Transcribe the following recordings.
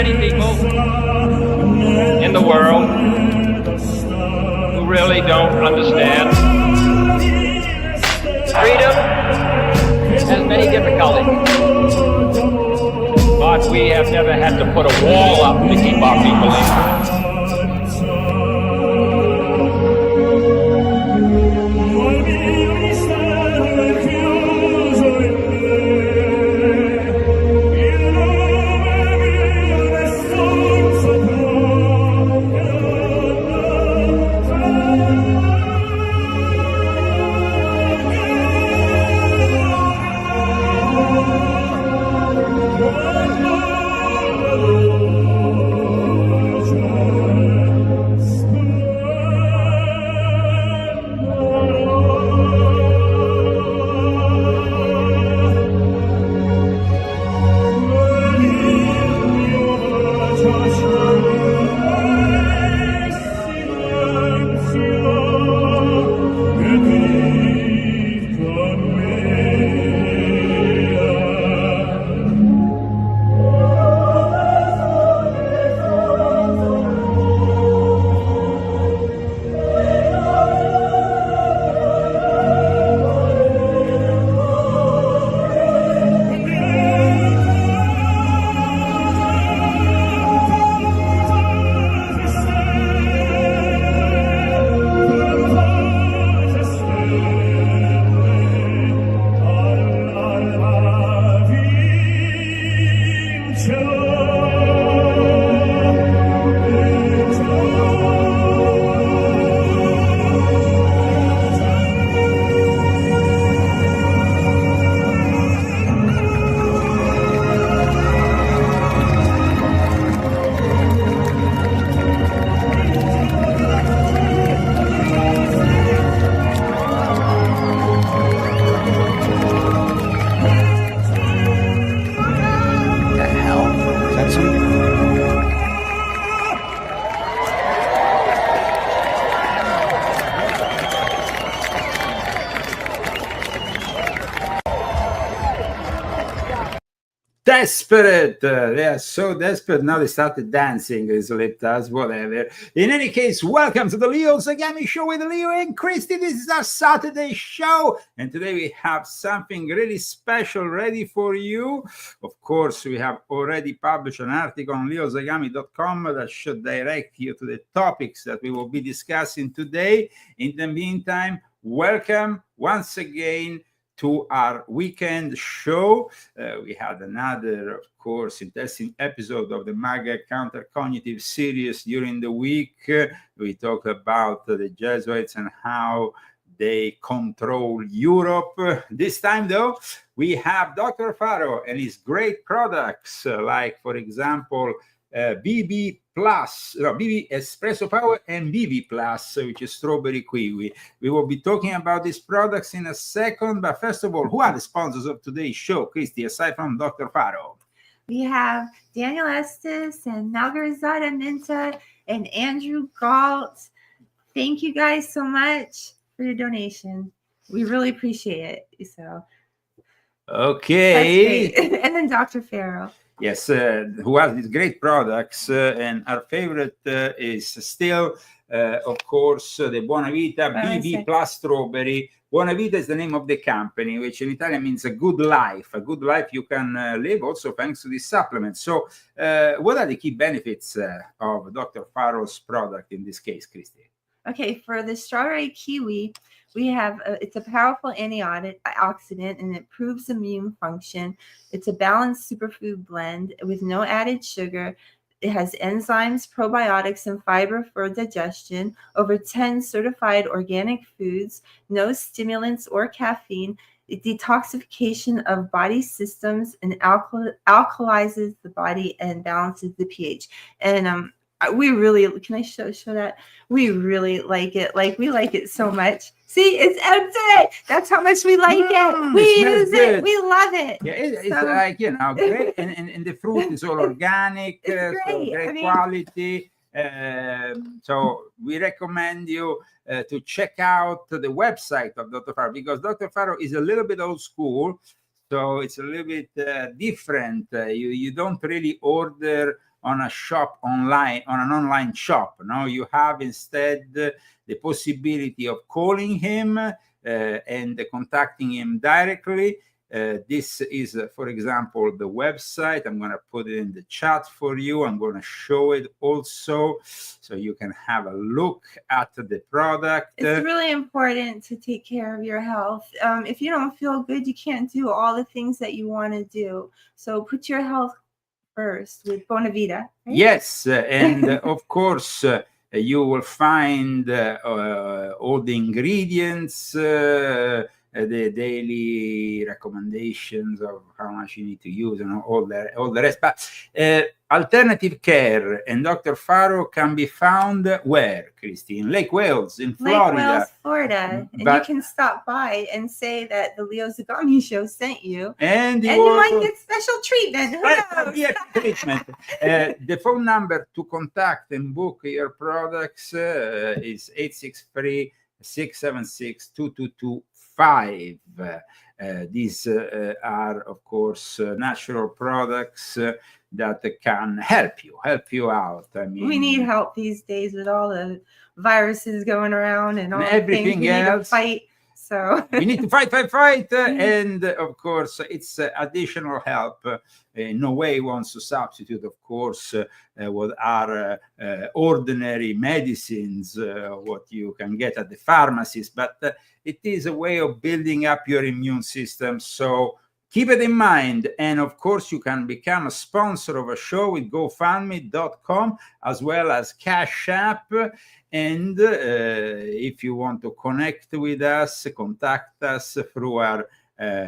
many people in the world who really don't understand. Freedom has many difficulties, but we have never had to put a wall up to keep our people in. Desperate. They are so desperate now they started dancing. Let us, whatever. In any case, welcome to the Leo Zagami Show with Leo and Christy. This is our Saturday show, and today we have something really special ready for you. Of course, we have already published an article on leozagami.com that should direct you to the topics that we will be discussing today. In the meantime, welcome once again to our weekend show. We had another, of course, interesting episode of the MAGA Counter Cognitive series during the week. We talk about the Jesuits and how they control Europe. This time, though, we have Dr. Faro and his great products, like, for example, BB Espresso Power and BB Plus, which is strawberry kiwi. We will be talking about these products in a second, but first of all, who are the sponsors of today's show, Christy, aside from Dr. Faro? We have Daniel Estes and Margarizada Minta and Andrew Galt. Thank you guys so much for your donation. We really appreciate it. So, okay. That's great. And then Dr. Farrell. Yes, who has these great products, and our favorite is still, of course, the Buonavita BB Plus Strawberry. Buonavita is the name of the company, which in Italian means a good life. A good life you can live also thanks to this supplement. So what are the key benefits of Dr. Faro's product in this case, Christy? Okay, for the strawberry kiwi, we have it's a powerful antioxidant and it improves immune function. It's a balanced superfood blend with no added sugar. It has enzymes, probiotics, and fiber for digestion, over 10 certified organic foods, no stimulants or caffeine, detoxification of body systems, and alkalizes the body and balances the pH. And we really, can I show that? We really like it. Like, we like it so much. See, it's empty. That's how much we like it. We use it. We love it. Yeah, it's like, you know, great. And the fruit is all organic, great. So great quality. So we recommend you to check out the website of Dr. Faro, because Dr. Faro is a little bit old school. So it's a little bit different. You don't really order on a shop online, on an online shop. No, you have instead the possibility of calling him and contacting him directly. This is, for example, the website. I'm going to put it in the chat for you. I'm going to show it also so you can have a look at the product. It's really important to take care of your health. If you don't feel good, you can't do all the things that you want to do. So put your health first with Bonavita. Right? Yes, and of course, you will find all the ingredients, the daily recommendations of how much you need to use, and all the rest. But alternative care and Dr. Faro can be found where, Christy? In Lake Wales, in Florida. Lake Wales, Florida. And you can stop by and say that the Leo Zagami show sent you. And you might get special treatment. Who knows? Yeah, treatment. The phone number to contact and book your products is 863-676-2225. These are, of course, natural products that can help you out. I mean, we need help these days with all the viruses going around and all everything the things we need to fight. So we need to fight, and of course, it's additional help. In no way wants to substitute, of course, what are ordinary medicines, what you can get at the pharmacies, but it is a way of building up your immune system. So keep it in mind. And of course, you can become a sponsor of a show with GoFundMe.com as well as Cash App. And if you want to connect with us, contact us through our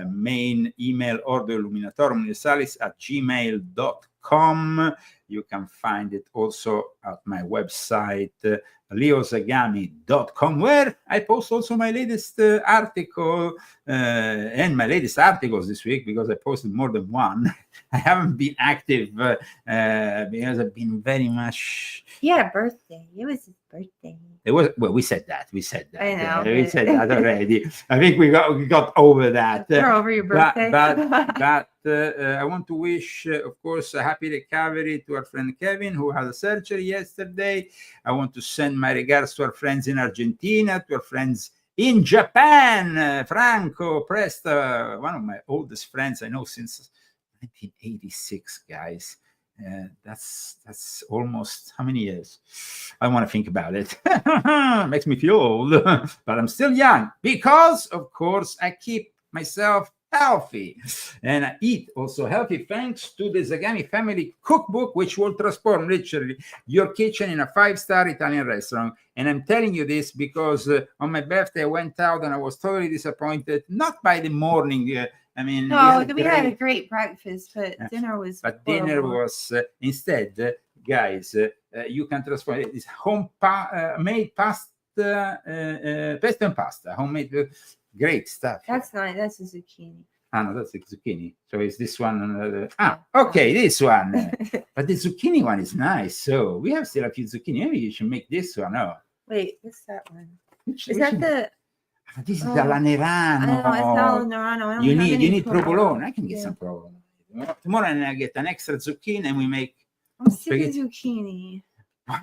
main email, ordoilluminatorum@gmail.com. You can find it also at my website, leozagami.com, where I post also my latest article and my latest articles this week, because I posted more than one. I haven't been active because I've been very much. Yeah, birthday. It was his birthday. It was, well, we said that. I know. We said that already. I think we got over that. We're over your birthday. But I want to wish, of course, a happy recovery to our friend Kevin, who had a surgery yesterday. I want to send my regards to our friends in Argentina, to our friends in Japan. Franco Presta, one of my oldest friends I know since 1986, guys. That's almost how many years? I want to think about it. Makes me feel old, but I'm still young because, of course, I keep myself healthy and I eat also healthy thanks to the Zagami family cookbook, which will transform literally your kitchen in a 5-star Italian restaurant. And I'm telling you this because on my birthday I went out and I was totally disappointed, not by the morning. I mean, no, we had a great breakfast, but dinner was. But horrible. Dinner was instead, guys. You can transform it. It's made pasta, pesto and pasta, homemade, great stuff. That's nice. That's a zucchini. Ah, no, that's the zucchini. So is this one? Okay, this one. But the zucchini one is nice. So we have still a few zucchini. Maybe you should make this one. Oh, wait, what's that one? Is that the? This is the Lanerano. I know, it's not Lanerano. You need provolone. I can get some provolone. Tomorrow I'm gonna get an extra zucchini and we make. I'm sick of zucchini.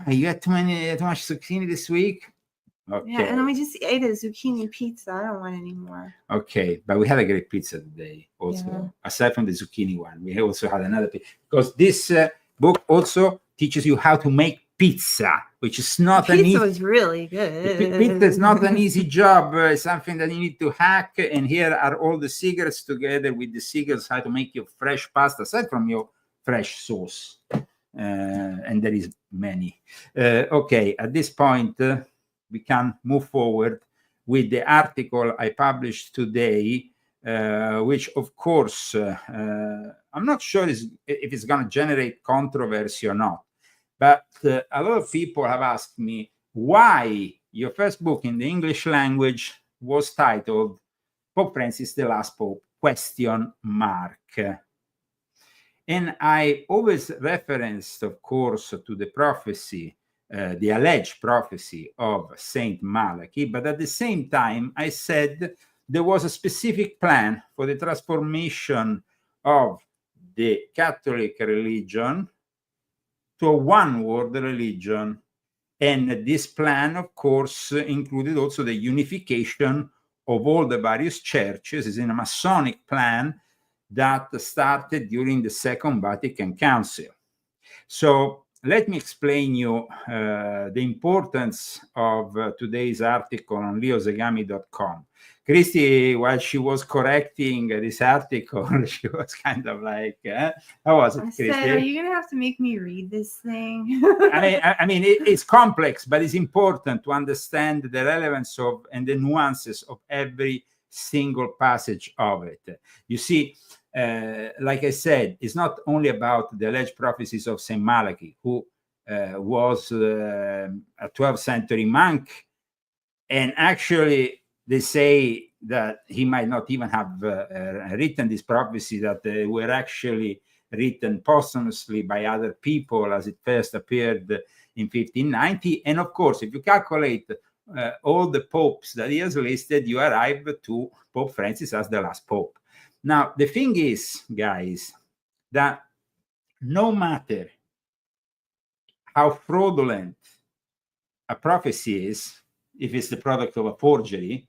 You had too much zucchini this week? Okay. Yeah, and we just ate a zucchini pizza. I don't want any more. Okay, but we had a great pizza today also. Yeah. Aside from the zucchini one, we also had another pizza. Because this book also teaches you how to make pizza, which is not an easy. Pizza was really good. Pizza is not an easy job. It's something that you need to hack. And here are all the secrets together with the secrets how to make your fresh pasta, aside from your fresh sauce. And there is many. Okay, at this point, we can move forward with the article I published today, which, of course, I'm not sure if it's going to generate controversy or not. But a lot of people have asked me why your first book in the English language was titled Pope Francis the Last Pope, ? And I always referenced, of course, to the prophecy, the alleged prophecy of Saint Malachi. But at the same time, I said there was a specific plan for the transformation of the Catholic religion to a one-world religion. And this plan, of course, included also the unification of all the various churches. It's in a Masonic plan that started during the Second Vatican Council. So let me explain you the importance of today's article on leozagami.com. Christy, while she was correcting this article, she was kind of like, how was it, Christy? I said, are you going to have to make me read this thing? I mean, it's complex, but it's important to understand the relevance of and the nuances of every single passage of it. You see, like I said, it's not only about the alleged prophecies of Saint Malachi, who was a 12th century monk, and actually they say that he might not even have written this prophecy, that they were actually written posthumously by other people as it first appeared in 1590. And of course, if you calculate all the popes that he has listed, you arrive to Pope Francis as the last pope. Now, the thing is, guys, that no matter how fraudulent a prophecy is, if it's the product of a forgery,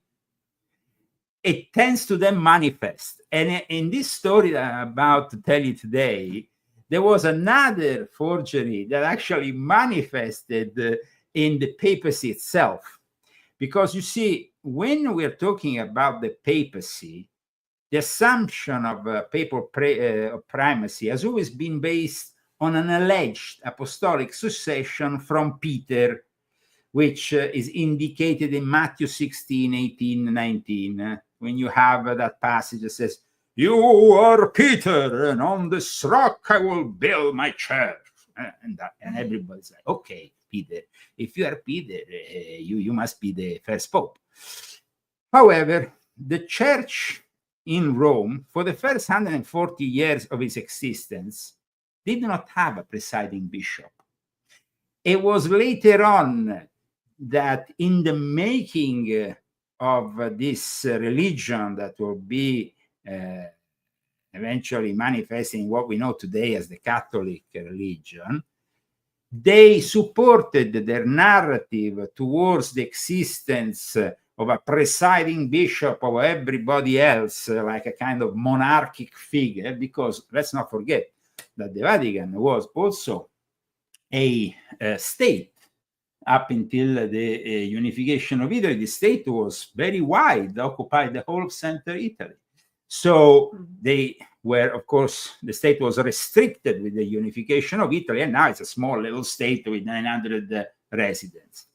it tends to then manifest. And in this story that I'm about to tell you today, there was another forgery that actually manifested in the papacy itself. Because you see, when we're talking about the papacy, the assumption of papal primacy has always been based on an alleged apostolic succession from Peter, which is indicated in Matthew 16, 18, 19, when you have that passage that says, "You are Peter, and on this rock I will build my church." And everybody's like, okay, Peter, if you are Peter, you must be the first pope. However, the church in Rome, for the first 140 years of its existence, did not have a presiding bishop. It was later on that in the making of this religion that will be eventually manifesting what we know today as the Catholic religion, they supported their narrative towards the existence of a presiding bishop of everybody else, like a kind of monarchic figure, because let's not forget that the Vatican was also a state. Up until the unification of Italy, the state was very wide, occupied the whole of central Italy. So they were, of course, the state was restricted with the unification of Italy, and now it's a small little state with 900 residents.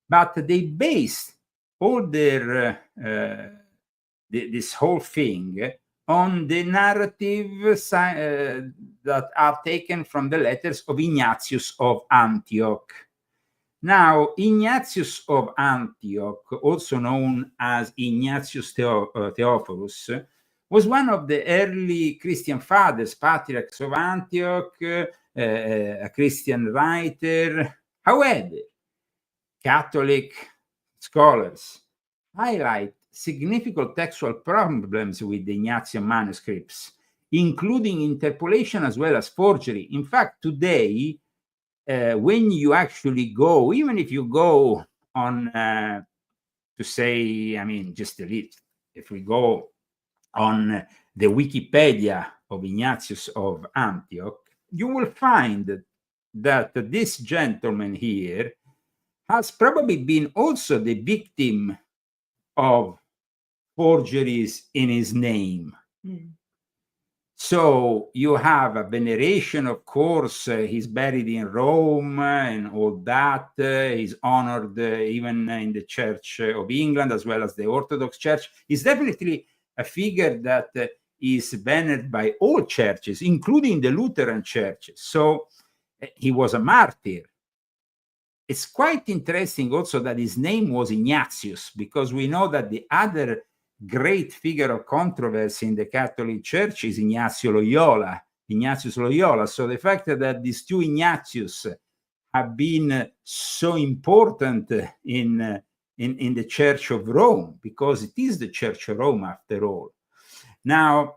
But they based all their this whole thing on the narrative that are taken from the letters of Ignatius of Antioch. Now, Ignatius of Antioch, also known as Ignatius Theophilus, was one of the early Christian fathers, patriarchs of Antioch, a Christian writer. However, Catholic scholars highlight significant textual problems with the Ignatian manuscripts, including interpolation as well as forgery. In fact, today, when you actually go, even if you go on to say, I mean, just a little, if we go on the Wikipedia of Ignatius of Antioch, you will find that this gentleman here has probably been also the victim of forgeries in his name. So you have a veneration, of course, he's buried in Rome and all that. He's honored even in the Church of England as well as the Orthodox Church. He's definitely a figure that is venered by all churches, including the Lutheran churches. So he was a martyr. It's quite interesting also that his name was Ignatius, because we know that the other great figure of controversy in the Catholic Church is Ignatius Loyola. So the fact that these two Ignatius have been so important in the Church of Rome, because it is the Church of Rome after all. Now,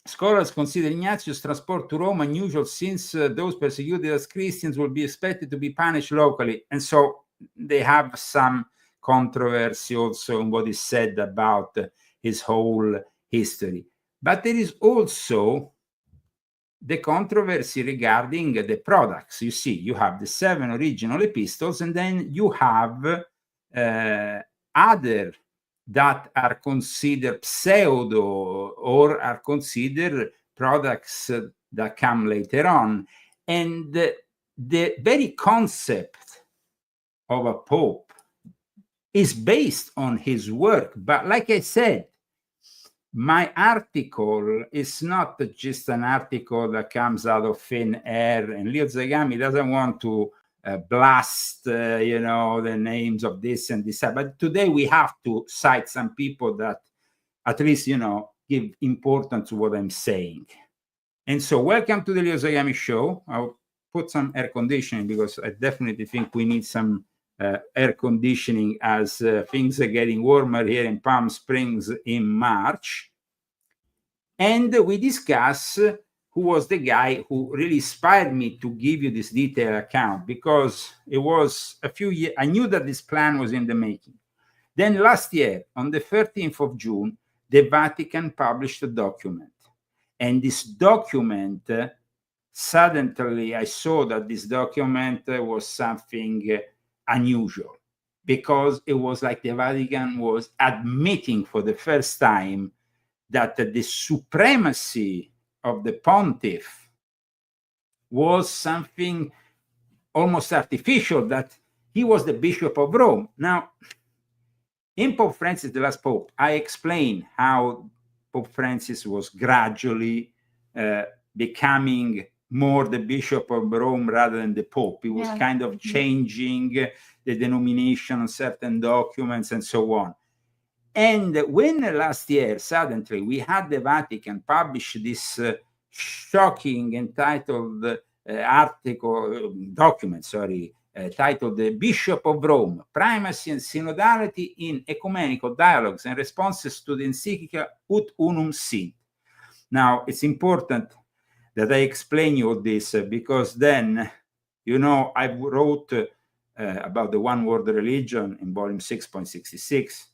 Scholars consider Ignatius' transport to Rome unusual since those persecuted as Christians will be expected to be punished locally. And so they have some controversy also in what is said about his whole history. But there is also the controversy regarding the products. You see, you have the 7 original epistles, and then you have other that are considered pseudo or are considered products that come later on. And the very concept of a pope is based on his work. But like I said, my article is not just an article that comes out of thin air, and Leo Zagami doesn't want to blast, the names of this and this. But today we have to cite some people that at least, give importance to what I'm saying. And so welcome to the Leo Zagami show. I'll put some air conditioning because I definitely think we need some air conditioning as things are getting warmer here in Palm Springs in March. And we discuss who was the guy who really inspired me to give you this detailed account, because it was a few years, I knew that this plan was in the making. Then last year, on the 13th of June, the Vatican published a document. And this document, suddenly I saw that this document was something unusual, because it was like the Vatican was admitting for the first time that the supremacy of the pontiff was something almost artificial, that he was the Bishop of Rome. Now, in Pope Francis, the last Pope, I explained how Pope Francis was gradually becoming more the Bishop of Rome rather than the Pope. He was kind of changing the denomination on certain documents and so on. And when last year, suddenly, we had the Vatican publish this shocking entitled document, titled The Bishop of Rome, Primacy and Synodality in Ecumenical Dialogues and Responses to the Encyclica Ut Unum Sint. Now, it's important that I explain you all this, because then, I wrote about the one-world religion in volume 6.66.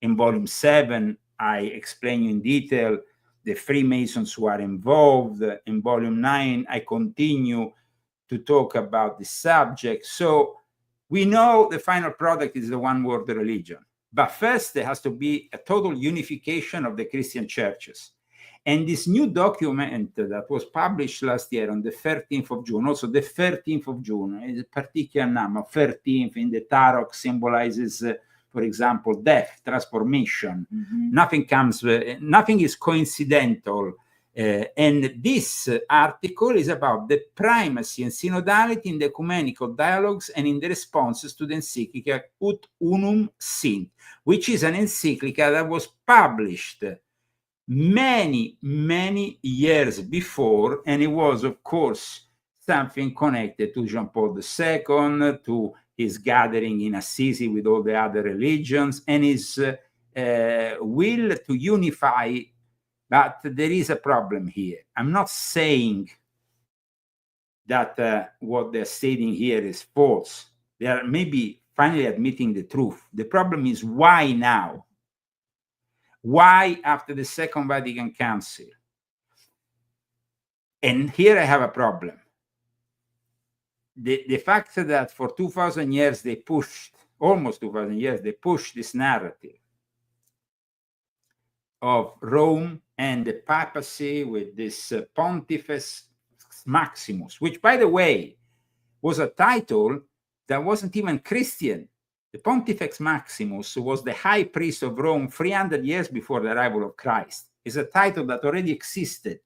In volume 7, I explain you in detail the Freemasons who are involved. In volume 9, I continue to talk about the subject. So we know the final product is the one-world religion. But first, there has to be a total unification of the Christian churches. And this new document that was published last year on the 13th of June, also the 13th of June, is a particular number. 13th in the Tarot symbolizes for example, death, transformation. Nothing is coincidental. And this article is about the primacy and synodality in the ecumenical dialogues and in the responses to the encyclica Ut Unum Sint, which is an encyclica that was published many, many years before, and it was, of course, something connected to Jean Paul II, to his gathering in Assisi with all the other religions, and his will to unify. But there is a problem here. I'm not saying that what they're stating here is false. They are maybe finally admitting the truth. The problem is, why now? Why after the Second Vatican Council? And here I have a problem. The fact that for 2,000 years they pushed, almost 2,000 years, they pushed this narrative of Rome and the papacy with this Pontifex Maximus, which, by the way, was a title that wasn't even Christian. The Pontifex Maximus was the high priest of Rome 300 years before the arrival of Christ. It's a title that already existed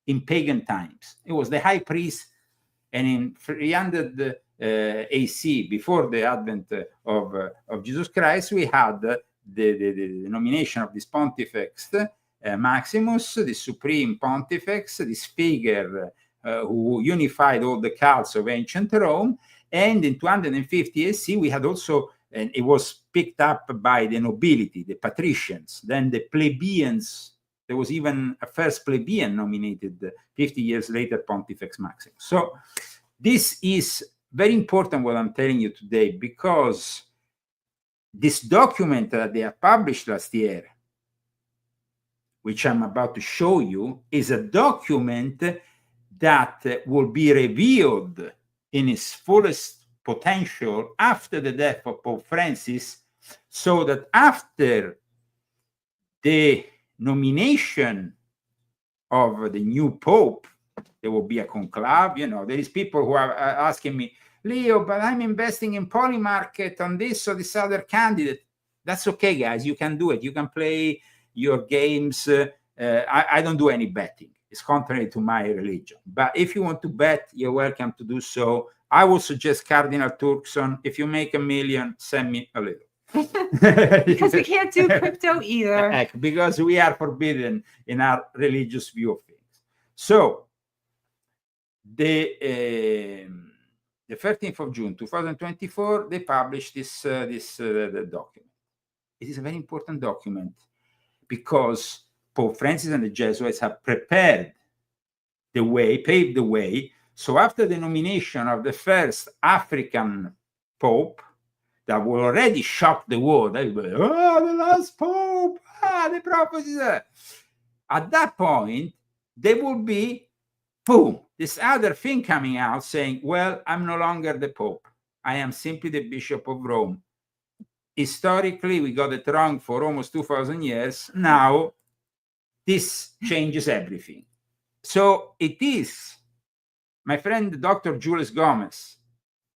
in pagan times. It was the high priest. And in 300 AC, before the advent of Jesus Christ, we had the nomination of this Pontifex Maximus, the supreme Pontifex, this figure who unified all the cults of ancient Rome. And in 250 AC, we had also, and it was picked up by the nobility, the patricians. Then the plebeians There was even a first plebeian nominated 50 years later, Pontifex Maximus. So this is very important what I'm telling you today, because this document that they have published last year, which I'm about to show you, is a document that will be revealed in its fullest potential after the death of Pope Francis, so that after the nomination of the new Pope, there will be a conclave. You know, there is people who are asking me, Leo, but I'm investing in Polymarket on this or this other candidate. That's okay, guys. You can do it. You can play your games. I don't do any betting. It's contrary to my religion. But if you want to bet, you're welcome to do so. I would suggest Cardinal Turkson. If you make $1 million, send me a little. Because we can't do crypto either. Because we are forbidden in our religious view of things. So the 13th of June 2024, they published this the document. It is a very important document because Pope Francis and the Jesuits have prepared the way, paved the way. So after the nomination of the first African Pope, that will already shock the world. Everybody, oh, the last Pope, the prophecies. At that point, there will be, boom, this other thing coming out saying, well, I'm no longer the Pope. I am simply the Bishop of Rome. Historically, we got it wrong for almost 2,000 years. Now, this changes everything. So it is my friend, Dr. Julius Gomez,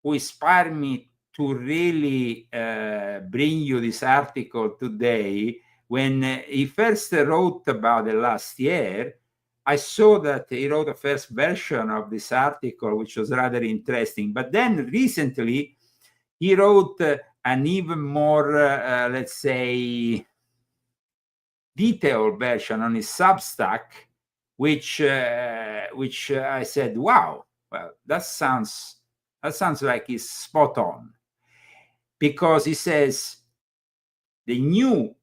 who inspired me to really bring you this article today. When he first wrote about it last year, I saw that he wrote a first version of this article, which was rather interesting. But then recently, he wrote an even more, let's say, detailed version on his Substack, which I said, wow, well, that sounds like he's spot on. Because he says the new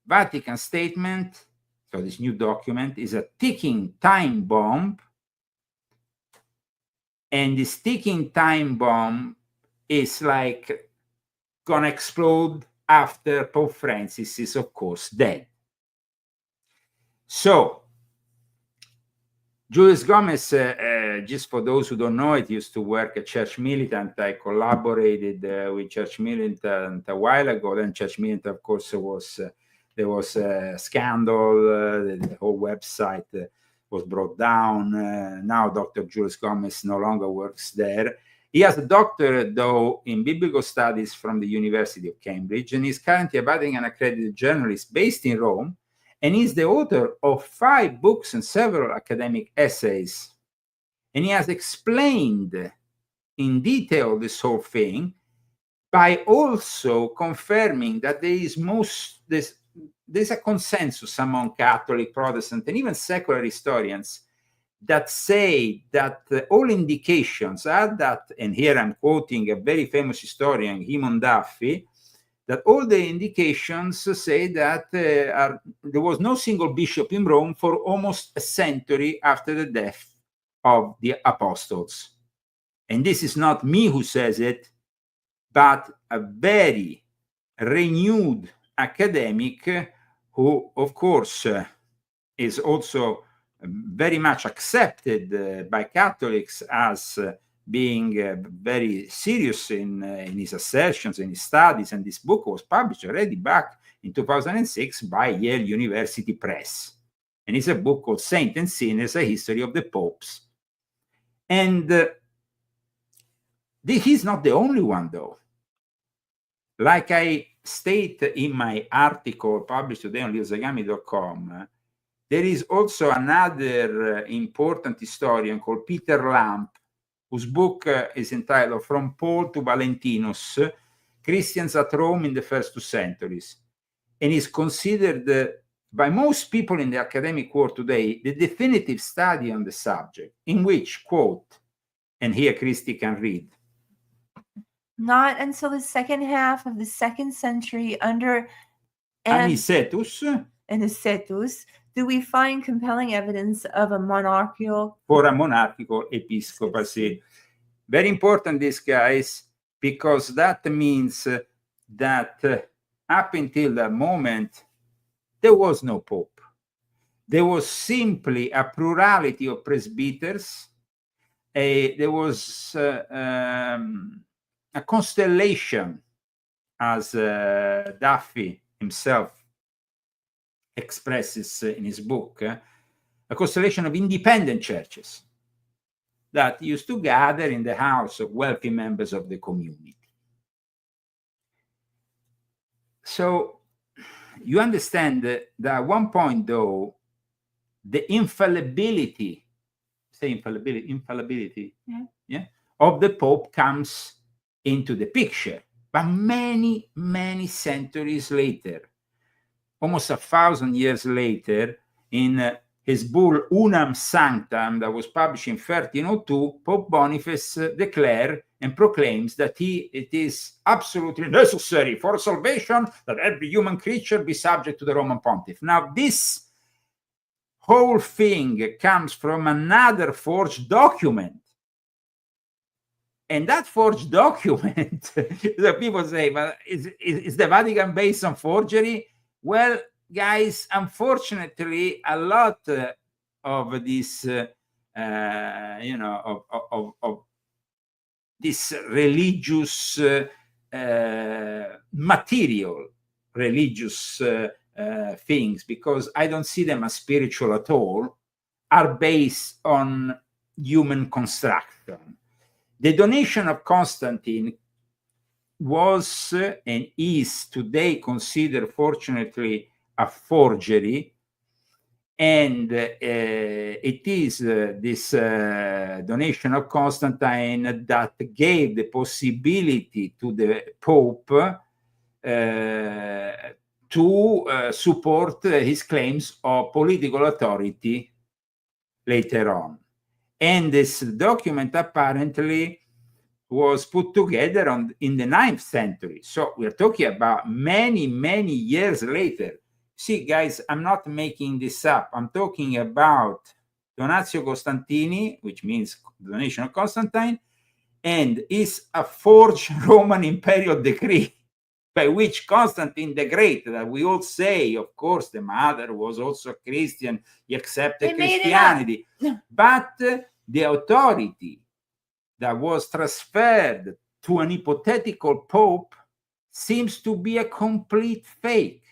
Vatican statement, so this new document, is a ticking time bomb. And this ticking time bomb is like gonna explode after Pope Francis is, of course, dead. So, Julius Gomez, just for those who don't know it, used to work at Church Militant. I collaborated with Church Militant a while ago. Then Church Militant, of course, there was a scandal. The whole website was brought down. Now Dr. Julius Gomez no longer works there. He has a doctorate, though, in biblical studies from the University of Cambridge, and he's currently a Vatican accredited journalist based in Rome. And he's the author of 5 books and several academic essays. And he has explained in detail this whole thing by also confirming that there's a consensus among Catholic, Protestant, and even secular historians that say that all indications are that, and here I'm quoting a very famous historian, Himon Duffy, that all the indications say that there was no single bishop in Rome for almost a century after the death of the apostles. And this is not me who says it, but a very renewed academic who, of course, is also very much accepted by Catholics as being very serious in his assertions, in his studies, and this book was published already back in 2006 by Yale University Press. And it's a book called Saint and Sinners, A History of the Popes. And he's not the only one, though. Like I state in my article published today on leozagami.com, there is also another important historian called Peter Lamp, whose book is entitled From Paul to Valentinus, Christians at Rome in the First 2 Centuries, and is considered by most people in the academic world today the definitive study on the subject, in which, quote, and here Christy can read, not until the second half of the 2nd century under Anicetus, Do we find compelling evidence of a monarchical episcopacy? Very important, this, guys, because that means that up until that moment, there was no pope. There was simply a plurality of presbyters. There was a constellation, as Duffy himself expresses in his book, a constellation of independent churches that used to gather in the house of wealthy members of the community. So you understand that at one point, though, the infallibility of the Pope comes into the picture. But many, many centuries later, almost 1,000 years later, in his bull Unam Sanctam that was published in 1302, Pope Boniface declares and proclaims that it is absolutely necessary for salvation that every human creature be subject to the Roman Pontiff. Now, this whole thing comes from another forged document. And that forged document, the people say, but is the Vatican based on forgery? Well, guys, unfortunately, a lot of this, of this religious material, religious things, because I don't see them as spiritual at all, are based on human construction. The donation of Constantine was and is today considered, fortunately, a forgery, and it is this donation of Constantine that gave the possibility to the Pope to support his claims of political authority later on. And this document apparently was put together in the 9th century. So we're talking about many, many years later. See, guys, I'm not making this up. I'm talking about Donatio Costantini, which means donation of Constantine, and is a forged Roman imperial decree by which Constantine the Great, that we all say, of course, the mother was also a Christian, he accepted Christianity, but the authority that was transferred to an hypothetical pope seems to be a complete fake.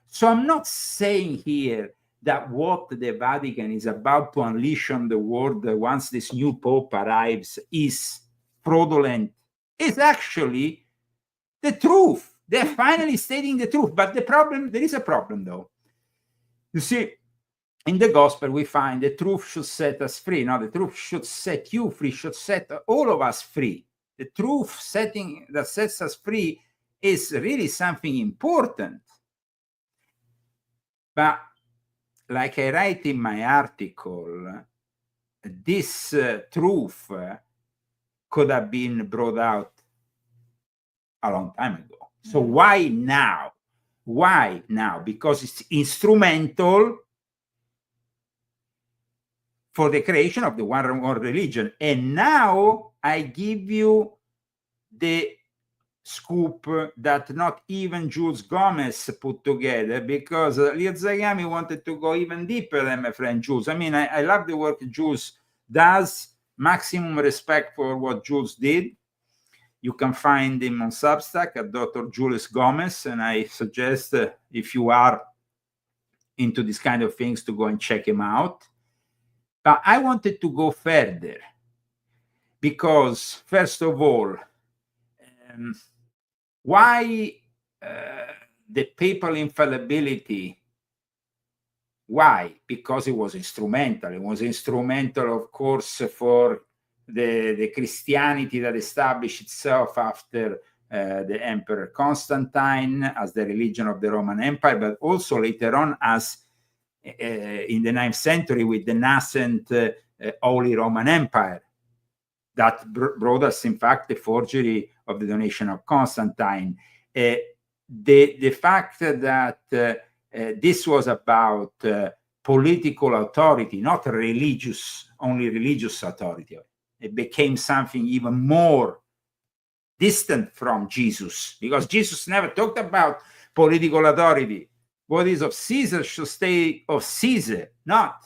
So I'm not saying here that what the Vatican is about to unleash on the world once this new pope arrives is fraudulent. It's actually the truth. They're finally stating the truth. But the problem, there is a problem, though. You see, in the gospel, we find the truth should set us free. No, the truth should set you free, should set all of us free. The truth setting that sets us free is really something important. But like I write in my article, this truth could have been brought out a long time ago. So why now? Why now? Because it's instrumental for the creation of the one world religion. And now I give you the scoop that not even Jules Gomez put together, because Leo Zagami wanted to go even deeper than my friend Jules. I mean, I love the work Jules does, maximum respect for what Jules did. You can find him on Substack at Dr. Julius Gomez, and I suggest if you are into this kind of things to go and check him out. But I wanted to go further because, first of all, why the papal infallibility? Why? Because it was instrumental. It was instrumental, of course, for the Christianity that established itself after the Emperor Constantine as the religion of the Roman Empire, but also later on as in the 9th century with the nascent Holy Roman Empire that brought us, in fact, the forgery of the donation of Constantine. The fact that this was about political authority, not only religious authority. It became something even more distant from Jesus, because Jesus never talked about political authority. What is of Caesar should stay of Caesar, not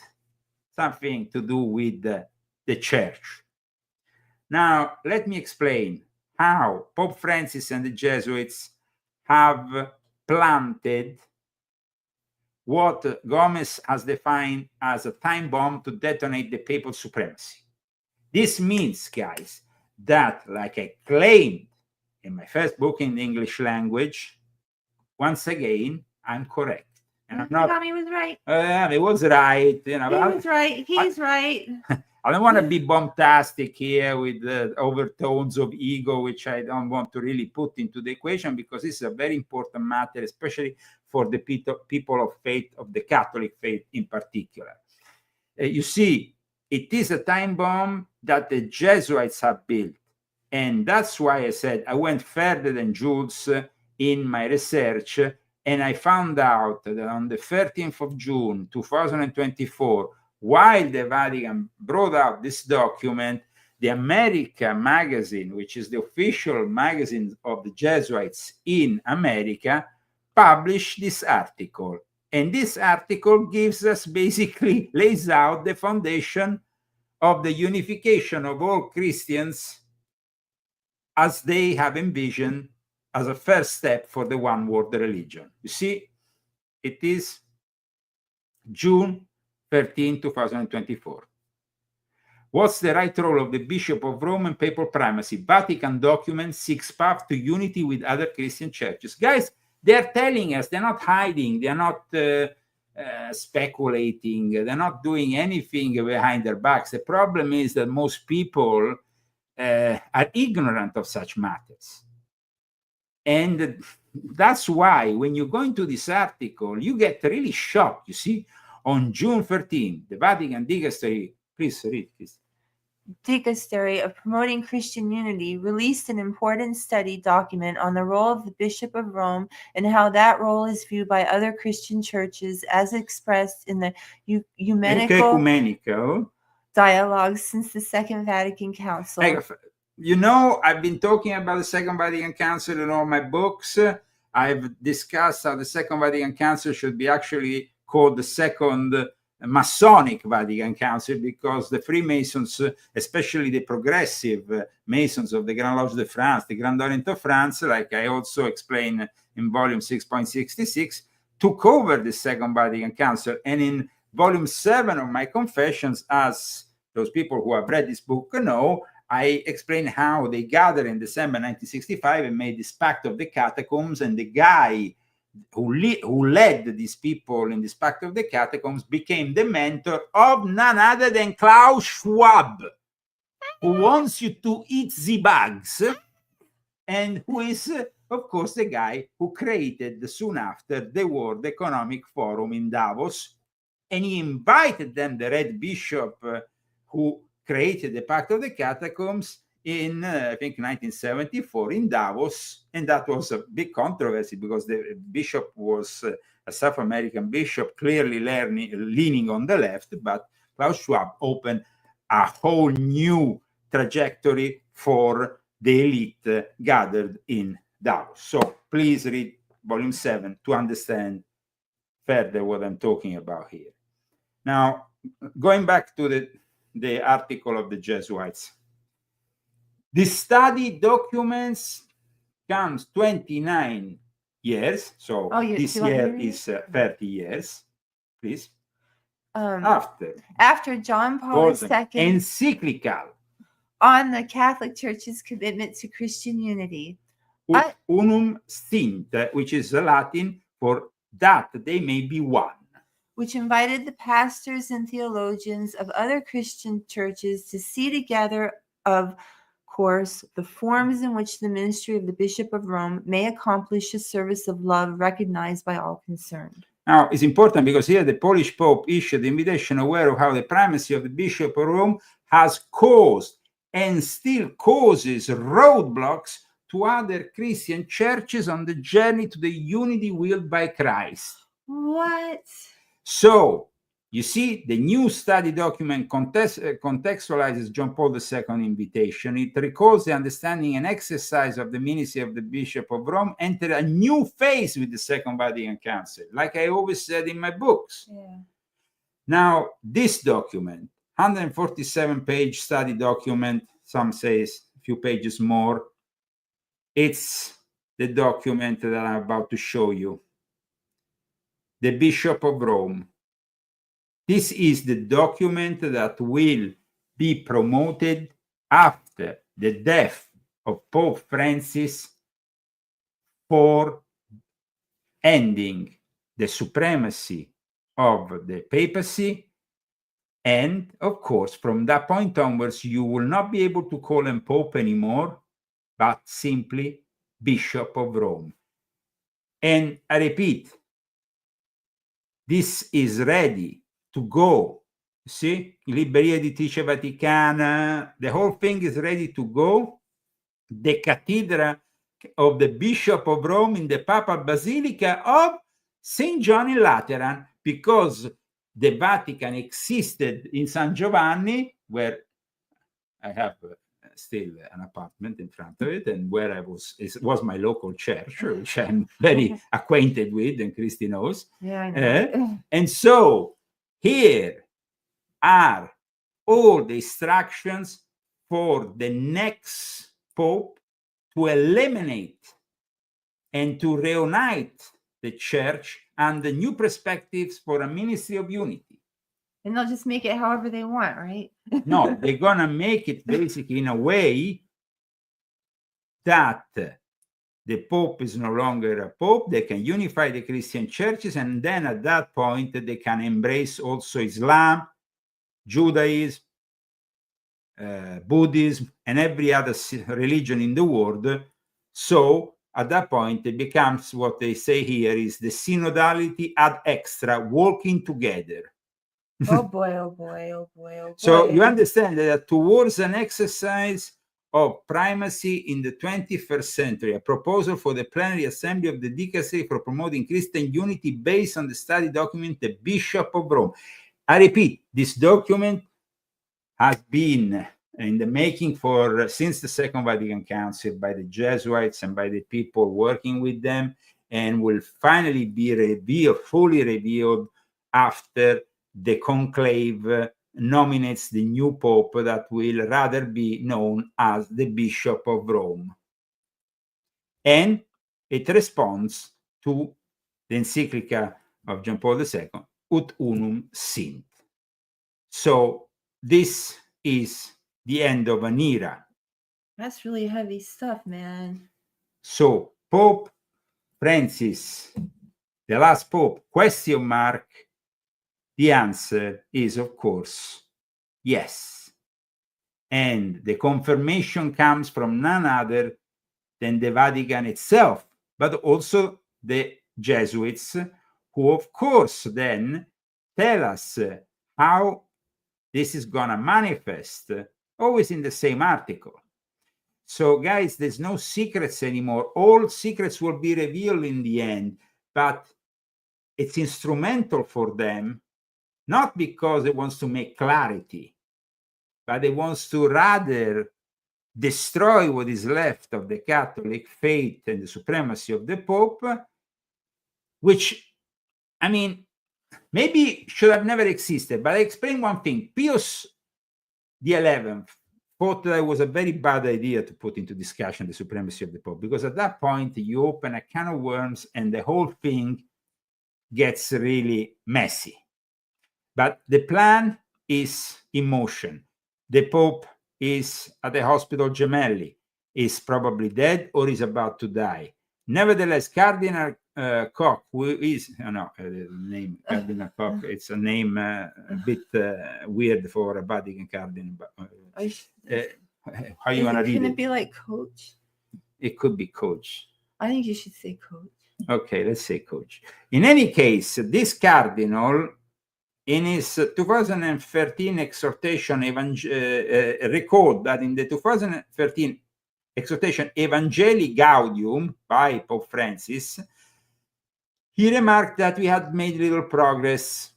something to do with the church. Now, let me explain how Pope Francis and the Jesuits have planted what Gomez has defined as a time bomb to detonate the papal supremacy. This means, guys, that, like I claimed in my first book in the English language, once again, I'm correct. And I'm not. Zagami was right. It was right. He was right. He's right. I don't want to be bombastic here with the overtones of ego, which I don't want to really put into the equation, because this is a very important matter, especially for the people of faith, of the Catholic faith in particular. You see, it is a time bomb that the Jesuits have built. And that's why I said I went further than Jules in my research, and I found out that on the 13th of June, 2024, while the Vatican brought out this document, the America magazine, which is the official magazine of the Jesuits in America, published this article. And this article gives us, basically lays out the foundation of the unification of all Christians as they have envisioned as a first step for the one world religion. You see, it is June 13, 2024. What's the right role of the Bishop of Rome and papal primacy? Vatican document seeks path to unity with other Christian churches. Guys, they're telling us, they're not hiding, they're not speculating, they're not doing anything behind their backs. The problem is that most people are ignorant of such matters. And that's why when you go into this article, you get really shocked. You see, on June 13, the Vatican Dicastery, please read this. Dicastery of Promoting Christian Unity released an important study document on the role of the Bishop of Rome and how that role is viewed by other Christian churches as expressed in the ecumenical dialogue since the Second Vatican Council. You know, I've been talking about the Second Vatican Council in all my books. I've discussed how the Second Vatican Council should be actually called the Second Masonic Vatican Council, because the Freemasons, especially the progressive Masons of the Grand Lodge de France, the Grand Orient of France, like I also explained in volume 6.66, took over the Second Vatican Council. And in volume 7 of my Confessions, as those people who have read this book know, I explain how they gathered in December 1965 and made this Pact of the Catacombs, and the guy who led these people in this Pact of the Catacombs became the mentor of none other than Klaus Schwab, who wants you to eat the bugs, and who is, of course, the guy who created soon after the World Economic Forum in Davos. And he invited them, the Red Bishop who created the Pact of the Catacombs, in, I think, 1974 in Davos. And that was a big controversy because the bishop was a South American bishop, clearly leaning on the left, but Klaus Schwab opened a whole new trajectory for the elite gathered in Davos. So please read volume 7 to understand further what I'm talking about here. Now, going back to the article of the Jesuits. The study documents comes 29 years, so this year is 30 years, please. After John Paul II encyclical on the Catholic Church's commitment to Christian unity. Unum Sint, which is Latin for that they may be one, which invited the pastors and theologians of other Christian churches to see together, of course, the forms in which the ministry of the Bishop of Rome may accomplish a service of love recognized by all concerned. Now, it's important because here the Polish Pope issued the invitation aware of how the primacy of the Bishop of Rome has caused and still causes roadblocks to other Christian churches on the journey to the unity willed by Christ. What? So, you see, the new study document contextualizes John Paul II invitation. It recalls the understanding and exercise of the ministry of the Bishop of Rome entered a new phase with the Second Vatican Council, like I always said in my books. Yeah. Now, this document, 147-page study document, some say a few pages more, it's the document that I'm about to show you. The Bishop of Rome. This is the document that will be promoted after the death of Pope Francis for ending the supremacy of the papacy. And of course, from that point onwards, you will not be able to call him Pope anymore, but simply Bishop of Rome. And I repeat, this is ready to go. See, Libreria Editrice Vaticana, the whole thing is ready to go. The Cathedral of the Bishop of Rome in the Papal Basilica of St. John in Lateran, because the Vatican existed in San Giovanni, where I have still an apartment in front of it, and where it was my local church, which I'm very acquainted with, and Christy knows. Yeah, I know. And so here are all the instructions for the next Pope to eliminate and to reunite the church and the new perspectives for a ministry of unity. And they'll just make it however they want, right? No, they're going to make it basically in a way that the Pope is no longer a Pope. They can unify the Christian churches, and then at that point, they can embrace also Islam, Judaism, Buddhism, and every other religion in the world. So at that point, it becomes what they say here is the synodality ad extra, walking together. Oh boy, oh boy, oh boy, oh boy. So you understand that towards an exercise of primacy in the 21st century, a proposal for the plenary assembly of the dicastery for promoting Christian unity based on the study document, the Bishop of Rome. I repeat, this document has been in the making since the Second Vatican Council by the Jesuits and by the people working with them, and will finally be fully revealed after the conclave nominates the new Pope that will rather be known as the Bishop of Rome. And it responds to the encyclica of John Paul II, Ut Unum Sint. So this is the end of an era. That's really heavy stuff, man. So Pope Francis, the last Pope, question mark. The answer is, of course, yes. And the confirmation comes from none other than the Vatican itself, but also the Jesuits, who, of course, then tell us how this is going to manifest, always in the same article. So, guys, there's no secrets anymore. All secrets will be revealed in the end, but it's instrumental for them, not because it wants to make clarity, but it wants to rather destroy what is left of the Catholic faith and the supremacy of the Pope, which, I mean, maybe should have never existed. But I explain one thing. Pius XI thought that it was a very bad idea to put into discussion the supremacy of the Pope, because at that point you open a can of worms and the whole thing gets really messy. But the plan is in motion. The Pope is at the Hospital Gemelli, is probably dead or is about to die. Nevertheless, Cardinal Koch, who is, the name Cardinal Koch, it's a name a bit weird for a Vatican cardinal. But, how you want to read it? Can it be like Coach? It could be Coach. I think you should say Coach. Okay, let's say Coach. In any case, this cardinal, in his 2013 exhortation, recalled that in the 2013 exhortation Evangelii Gaudium by Pope Francis, he remarked that we had made little progress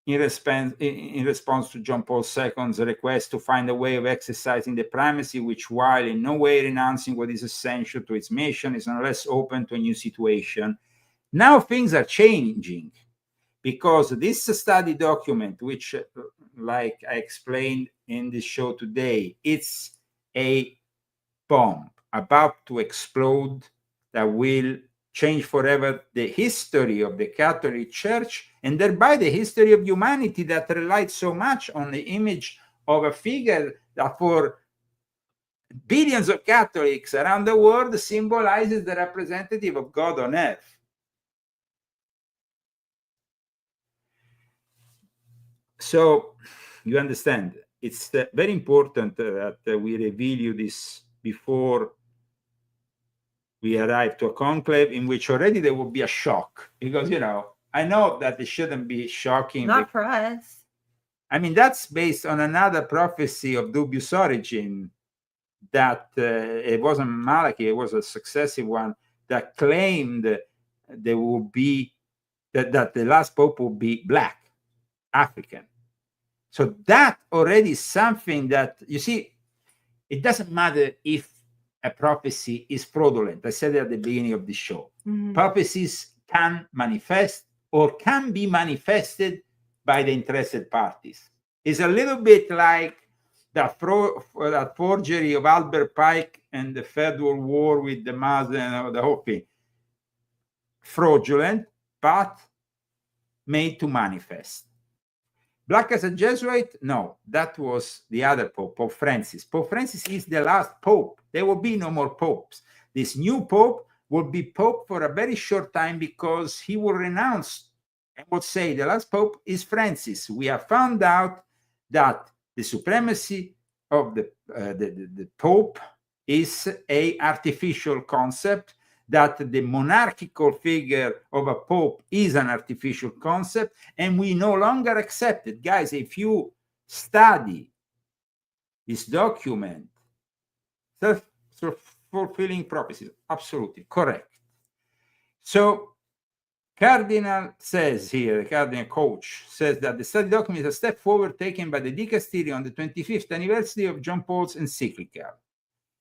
in response to John Paul II's request to find a way of exercising the primacy, which, while in no way renouncing what is essential to its mission, is nonetheless open to a new situation. Now things are changing, because this study document, which, like I explained in this show today, it's a bomb about to explode that will change forever the history of the Catholic Church, and thereby the history of humanity that relied so much on the image of a figure that for billions of Catholics around the world symbolizes the representative of God on earth. So you understand, it's very important that we reveal you this before we arrive to a conclave in which already there will be a shock, because, you know, I know that it shouldn't be shocking. Not for us. I mean, that's based on another prophecy of dubious origin, that it wasn't Malachi, it was a successive one that claimed there will be, that the last pope will be black, African. So that already is something that, you see, it doesn't matter if a prophecy is fraudulent. I said it at the beginning of the show. Mm-hmm. Prophecies can manifest or can be manifested by the interested parties. It's a little bit like that forgery of Albert Pike and the Third World War with the Mason and the whole thing. Fraudulent, but made to manifest. Black as a Jesuit? No, that was the other Pope, Pope Francis. Pope Francis is the last Pope. There will be no more popes. This new Pope will be Pope for a very short time, because he will renounce and will say the last Pope is Francis. We have found out that the supremacy of the Pope is an artificial concept, that the monarchical figure of a pope is an artificial concept, and we no longer accept it. Guys, if you study this document, self-fulfilling prophecies, absolutely correct. So Cardinal says here, the Cardinal Coach says that the study document is a step forward taken by the Dicastery on the 25th anniversary of John Paul's encyclical.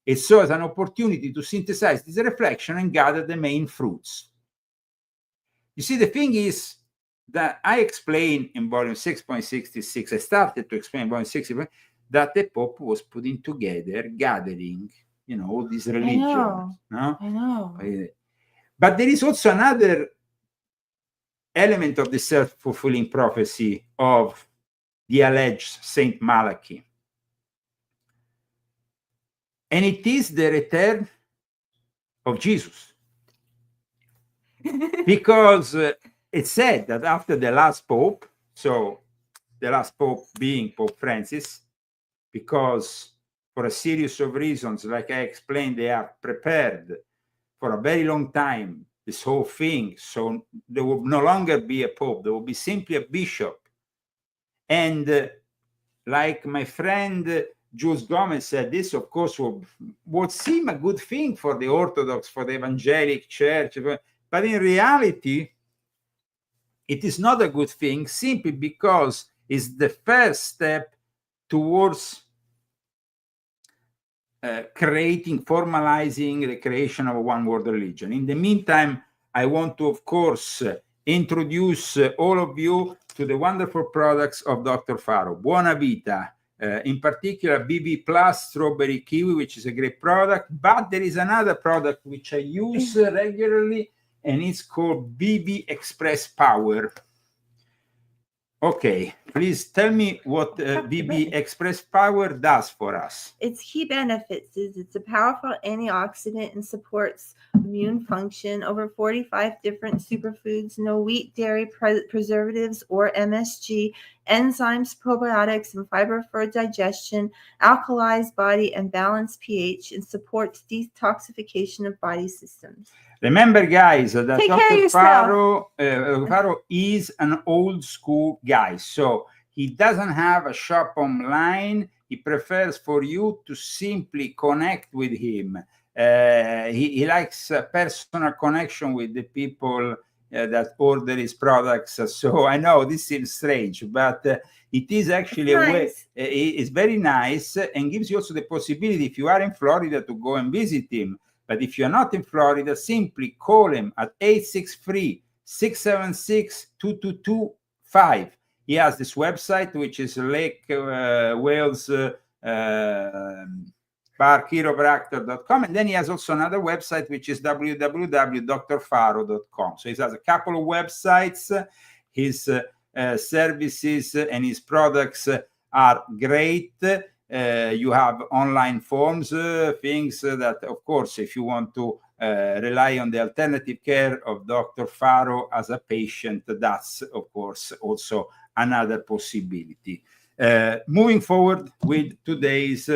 It saw as an opportunity to synthesize this reflection and gather the main fruits. You see, the thing is that I explained in volume 6.66, I started to explain volume 60, that the Pope was putting together, gathering, you know, all these religions. I know. But there is also another element of the self-fulfilling prophecy of the alleged Saint Malachi. And it is the return of Jesus. Because it said that after the last Pope, so the last Pope being Pope Francis, because for a series of reasons, like I explained, they are prepared for a very long time, this whole thing. So there will no longer be a Pope, there will be simply a bishop. And like my friend Jules Gomez said, this, of course, would seem a good thing for the Orthodox, for the Evangelic Church. But in reality, it is not a good thing, simply because it's the first step towards formalizing the creation of a one-world religion. In the meantime, I want to, of course, introduce all of you to the wonderful products of Dr. Faro. Buona Vita. In particular, BB Plus Strawberry Kiwi, which is a great product. But there is another product which I use regularly, and it's called BB Express Power. Okay, please tell me what BB Express Power does for us. Its key benefits is it's a powerful antioxidant and supports immune function, over 45 different superfoods, no wheat, dairy, preservatives, or MSG, enzymes, probiotics, and fiber for digestion, alkalized body and balanced pH, and supports detoxification of body systems. Remember, guys, that Dr. Faro is an old school guy. So he doesn't have a shop online. He prefers for you to simply connect with him. He likes a personal connection with the people that order his products. So I know this seems strange, but it is actually It's a way. nice. It's very nice and gives you also the possibility, if you are in Florida, to go and visit him. But if you're not in Florida, simply call him at 863-676-2225. He has this website, which is Lake Wales chiropractor.com, and then he has also another website, which is www.drfaro.com. So he has a couple of websites. His services and his products are great. You have online forms, things that, of course, if you want to rely on the alternative care of Dr. Faro as a patient, that's, of course, also another possibility. Moving forward with today's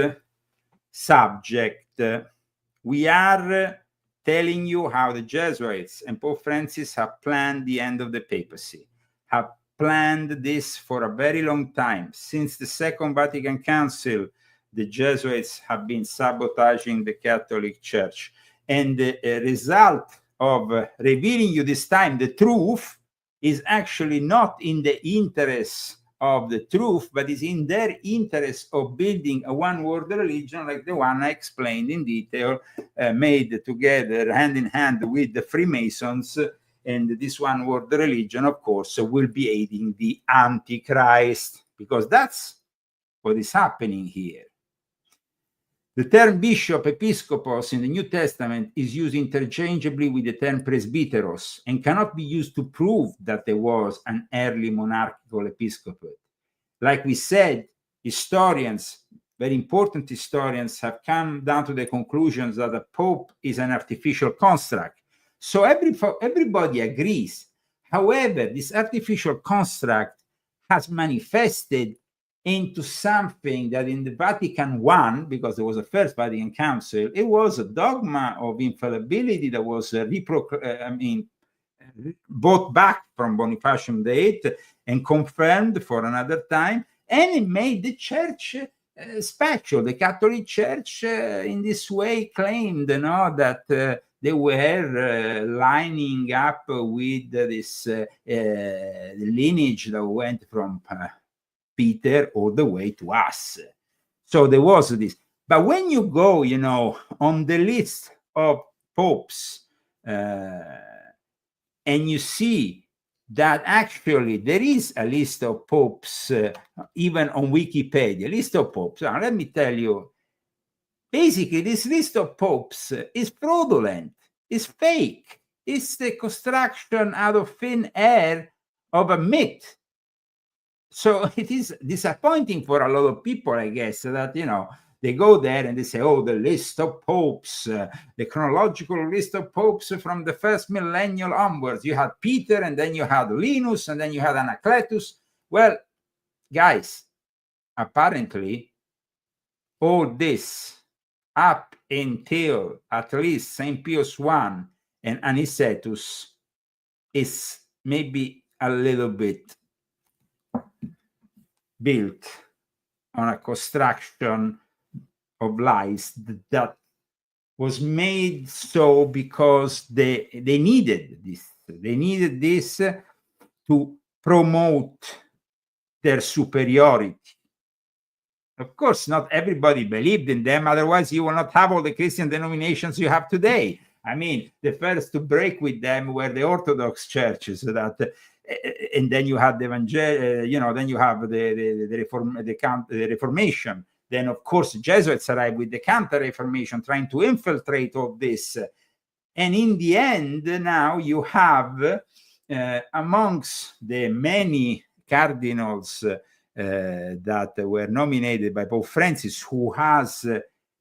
subject, we are telling you how the Jesuits and Pope Francis have planned the end of the papacy, have planned this for a very long time. Since the Second Vatican Council, the Jesuits have been sabotaging the Catholic Church. And the result of revealing you this time the truth is actually not in the interest of the truth, but is in their interest of building a one-world religion like the one I explained in detail, made together hand in hand with the Freemasons. And this one-world religion, of course, will be aiding the Antichrist, because that's what is happening here. The term bishop, episcopos in the New Testament is used interchangeably with the term presbyteros and cannot be used to prove that there was an early monarchical episcopate. Like we said, historians, very important historians, have come down to the conclusions that the Pope is an artificial construct. So everybody agrees. However, this artificial construct has manifested into something that in the Vatican I, because there was a first Vatican Council, it was a dogma of infallibility that was brought back from Boniface VIII and confirmed for another time, and it made the church special. The Catholic Church in this way claimed that they were lining up with this lineage that went from Peter all the way to us. So there was this. But when you go, on the list of popes, and you see that actually there is a list of popes, even on Wikipedia, list of popes. Now, let me tell you, basically, this list of popes is fraudulent, is fake. It's the construction out of thin air of a myth. So it is disappointing for a lot of people, I guess, that, they go there and they say, oh, the list of popes, the chronological list of popes from the first millennium onwards. You had Peter, and then you had Linus, and then you had Anacletus. Well, guys, apparently, all this up until at least St. Pius I and Anicetus is maybe a little bit built on a construction of lies that was made so because they needed this. They needed this to promote their superiority. Of course, not everybody believed in them. Otherwise, you will not have all the Christian denominations you have today. I mean, the first to break with them were the Orthodox churches. And then you have the then you have the Reformation. Then, of course, the Jesuits arrived with the Counter-Reformation, trying to infiltrate all this. And in the end, now you have amongst the many cardinals that were nominated by Pope Francis, who has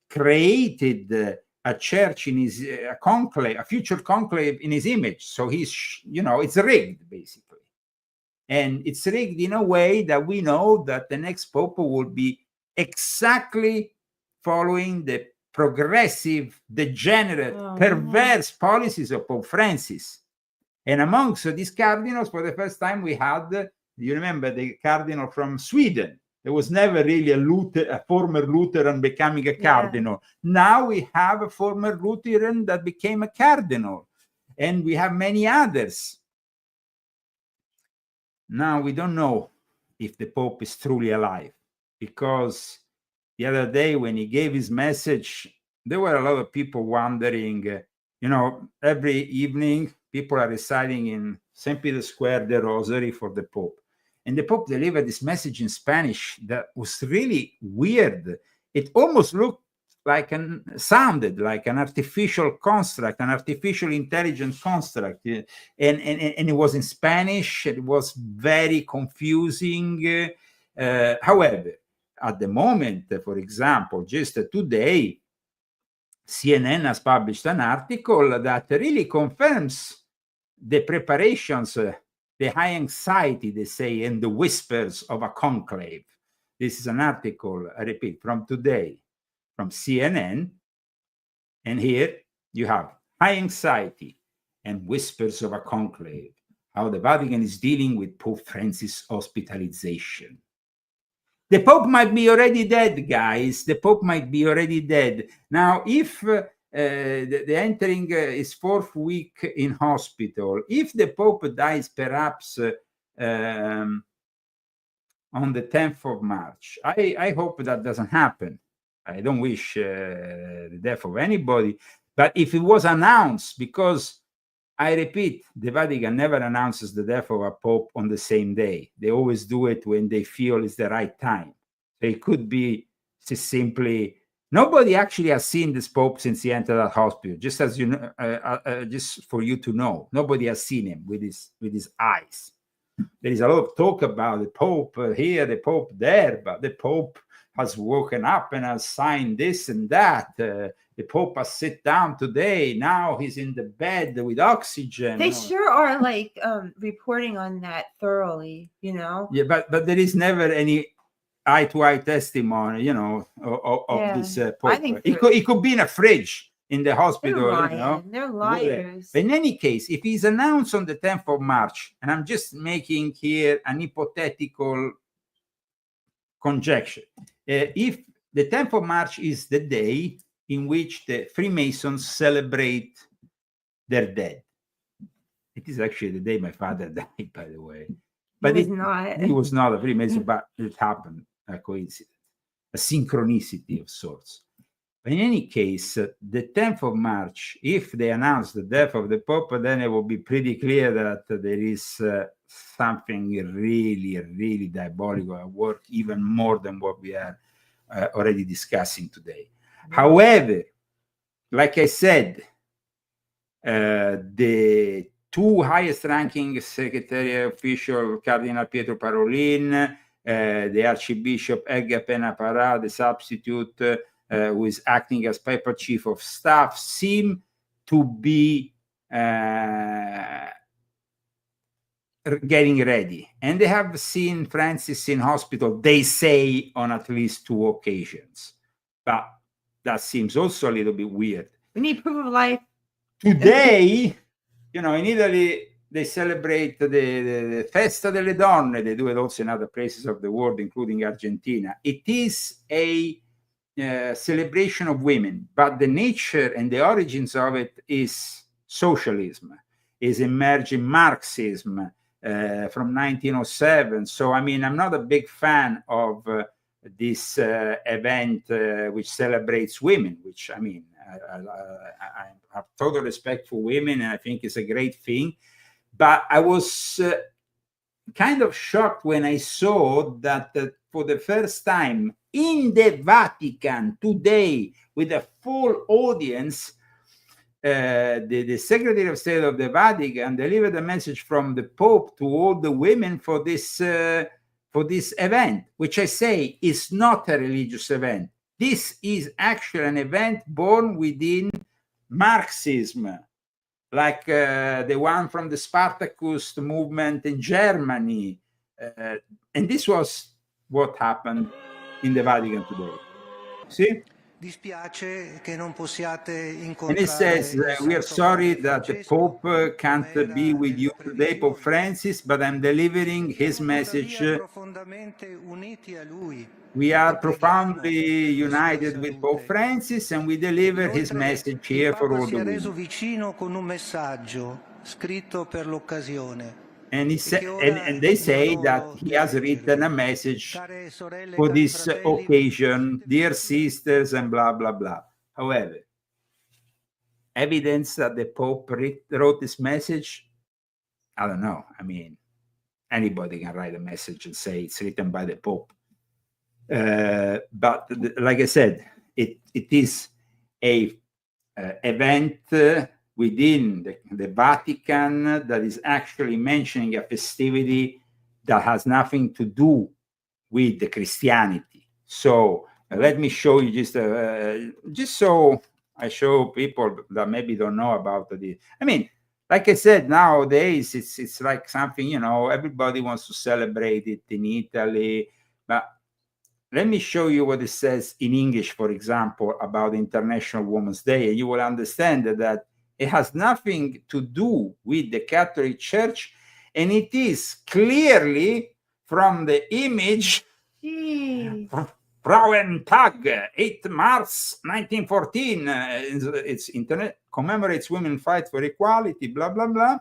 created a church in his conclave, a future conclave in his image. So he's, it's rigged, basically. And it's rigged in a way that we know that the next Pope will be exactly following the progressive, degenerate, perverse policies of Pope Francis. And amongst these cardinals, for the first time, we had, you remember, the cardinal from Sweden. There was never really a former Lutheran becoming a cardinal. Yeah. Now we have a former Lutheran that became a cardinal. And we have many others. Now we don't know if the Pope is truly alive, because the other day when he gave his message, there were a lot of people wondering, every evening people are reciting in St. Peter's Square the Rosary for the Pope. And the Pope delivered this message in Spanish that was really weird. It almost sounded like an artificial construct, an artificial intelligence construct. And it was in Spanish. It was very confusing. However, at the moment, for example, just today, CNN has published an article that really confirms the preparations, the high anxiety, they say, and the whispers of a conclave. This is an article, I repeat, from today, from CNN. And here you have high anxiety and whispers of a conclave, how the Vatican is dealing with Pope Francis' hospitalization. The Pope might be already dead, guys. The Pope might be already dead. Now, if the entering his fourth week in hospital, if the Pope dies perhaps on the 10th of March, I hope that doesn't happen. I don't wish the death of anybody. But if it was announced, because I repeat, the Vatican never announces the death of a Pope on the same day. They always do it when they feel it's the right time. So it could be just simply, nobody actually has seen this Pope since he entered that hospital, just as you know, just for you to know. Nobody has seen him with his eyes. There is a lot of talk about the Pope here, the Pope there, but the Pope has woken up and has signed this and that. The Pope has sit down today. Now he's in the bed with oxygen. They sure are like reporting on that thoroughly, Yeah, but there is never any eye-to-eye testimony, of this Pope. I think it could be in a fridge in the hospital. They're liars. In any case, if he's announced on the 10th of March, and I'm just making here an hypothetical conjecture, if the 10th of March is the day in which the Freemasons celebrate their dead. It is actually the day my father died, by the way. But he was not a Freemason, but it happened, a coincidence, a synchronicity of sorts. But in any case, the 10th of March, if they announce the death of the Pope, then it will be pretty clear that there is something really, really diabolical at work, even more than what we are already discussing today. However, like I said, the two highest ranking secretarial official, Cardinal Pietro Parolin, the Archbishop Edgar Pena-Parra, the substitute who is acting as Papal Chief of Staff, seem to be getting ready. And they have seen Francis in hospital, they say, on at least 2 occasions. But that seems also a little bit weird. We need proof of life. Today, in Italy, they celebrate the Festa delle Donne. They do it also in other places of the world, including Argentina. It is a celebration of women, but the nature and the origins of it is socialism, is emerging Marxism from 1907. So, I'm not a big fan of this event which celebrates women, which I have total respect for women, and I think it's a great thing. But I was kind of shocked when I saw that for the first time in the Vatican today, with a full audience, the Secretary of State of the Vatican delivered a message from the Pope to all the women for this event, which I say is not a religious event. This is actually an event born within Marxism, like the one from the Spartacus movement in Germany. And this was what happened in the Vatican today. See? And it says, we are sorry that the Pope can't be with you today, Pope Francis, but I'm delivering his message. We are profoundly united with Pope Francis, and we deliver his message here for all the women. and they say that he has written a message for this occasion, dear sisters, and blah blah blah. However, evidence that the Pope wrote this message, I don't know. I mean, anybody can write a message and say it's written by the Pope. But like I said, it is a event within the Vatican that is actually mentioning a festivity that has nothing to do with the Christianity. So let me show you just so I show people that maybe don't know about this. I mean, like I said, nowadays it's like something, you know, everybody wants to celebrate it in Italy, but let me show you what it says in English, for example, about International Women's Day, and you will understand that it has nothing to do with the Catholic Church, and it is clearly from the image Frauentag, 8 March 1914. It's internet commemorates women's fight for equality, blah blah blah.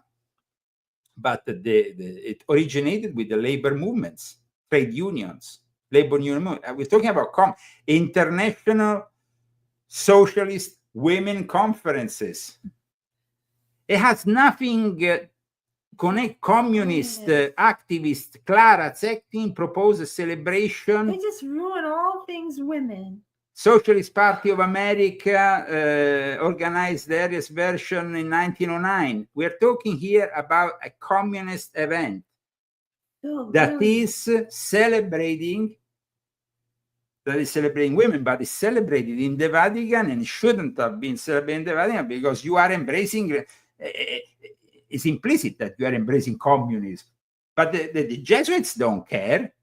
But it originated with the labor movements, trade unions. Labor union movement. We're talking about international socialist women conferences. It has nothing connect communist activist Clara Zetkin proposed a celebration. They just ruin all things women. Socialist Party of America organized various version in 1909. We're talking here about a communist event that is celebrating women, but it's celebrated in the Vatican, and it shouldn't have been celebrated in the Vatican because you are embracing, it's implicit that you are embracing communism. But the Jesuits don't care.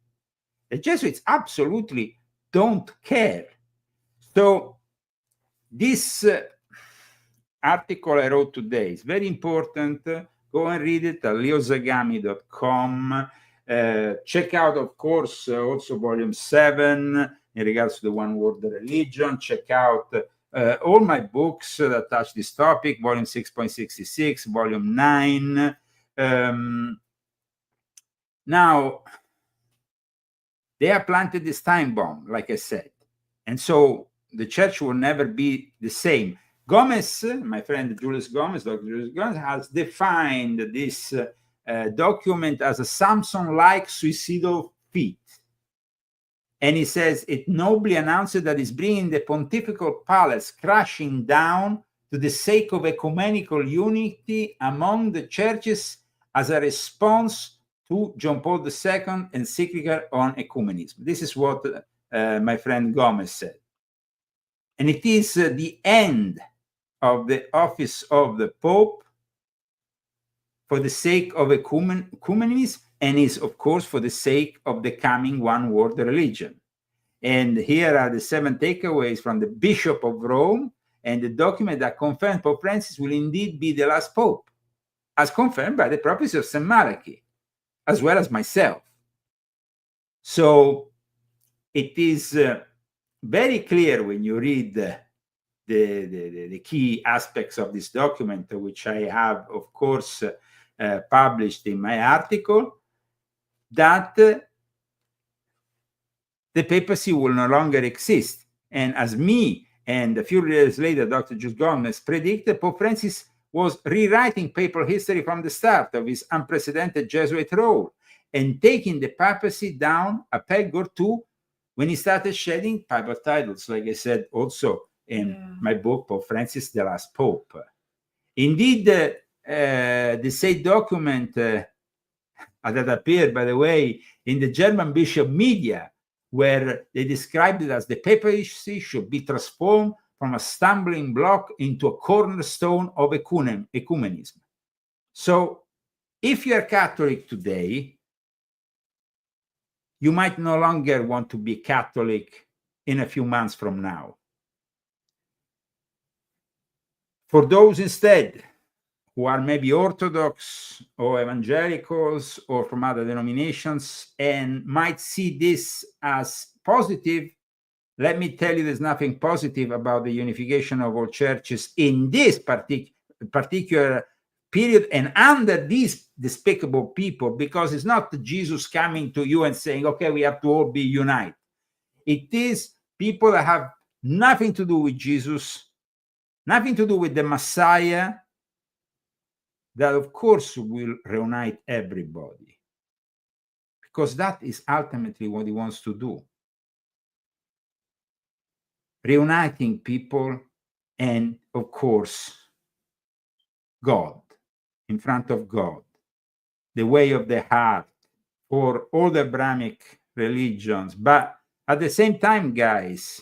The Jesuits absolutely don't care. So this article I wrote today is very important. Go and read it at leozagami.com. Check out, of course, also volume 7 in regards to the one world religion. Check out all my books that touch this topic, volume 6.66, volume 9. Now, they have planted this time bomb, like I said. And so the church will never be the same. Gomez, my friend Julius Gomez, Dr. Julius Gomez, has defined this document as a Samson-like suicidal feat. And he says, it nobly announces that it's bringing the pontifical palace crashing down to the sake of ecumenical unity among the churches as a response to John Paul II encyclical on ecumenism. This is what my friend Gomez said. And it is the end of the office of the Pope for the sake of ecumenism, and is, of course, for the sake of the coming one world religion. And here are the 7 takeaways from the Bishop of Rome and the document that confirms Pope Francis will indeed be the last Pope, as confirmed by the prophecy of St. Malachi, as well as myself. So it is very clear when you read the key aspects of this document, which I have, of course, published in my article, that the papacy will no longer exist. And as me and a few years later, Dr. Jules Gomez predicted, Pope Francis was rewriting papal history from the start of his unprecedented Jesuit role and taking the papacy down a peg or two when he started shedding papal titles, like I said also in my book, Pope Francis, the Last Pope. Indeed, the said document that appeared, by the way, in the German bishop media, where they described it as the papacy should be transformed from a stumbling block into a cornerstone of ecumenism. So if you're Catholic today, you might no longer want to be Catholic in a few months from now. For those instead who are maybe Orthodox or evangelicals or from other denominations and might see this as positive, let me tell you, there's nothing positive about the unification of all churches in this particular period and under these despicable people, because it's not Jesus coming to you and saying, okay, we have to all be united. It is people that have nothing to do with Jesus, nothing to do with the Messiah, that of course will reunite everybody, because that is ultimately what he wants to do. Reuniting people and of course God, in front of God, the way of the heart for all the Abrahamic religions. But at the same time, guys,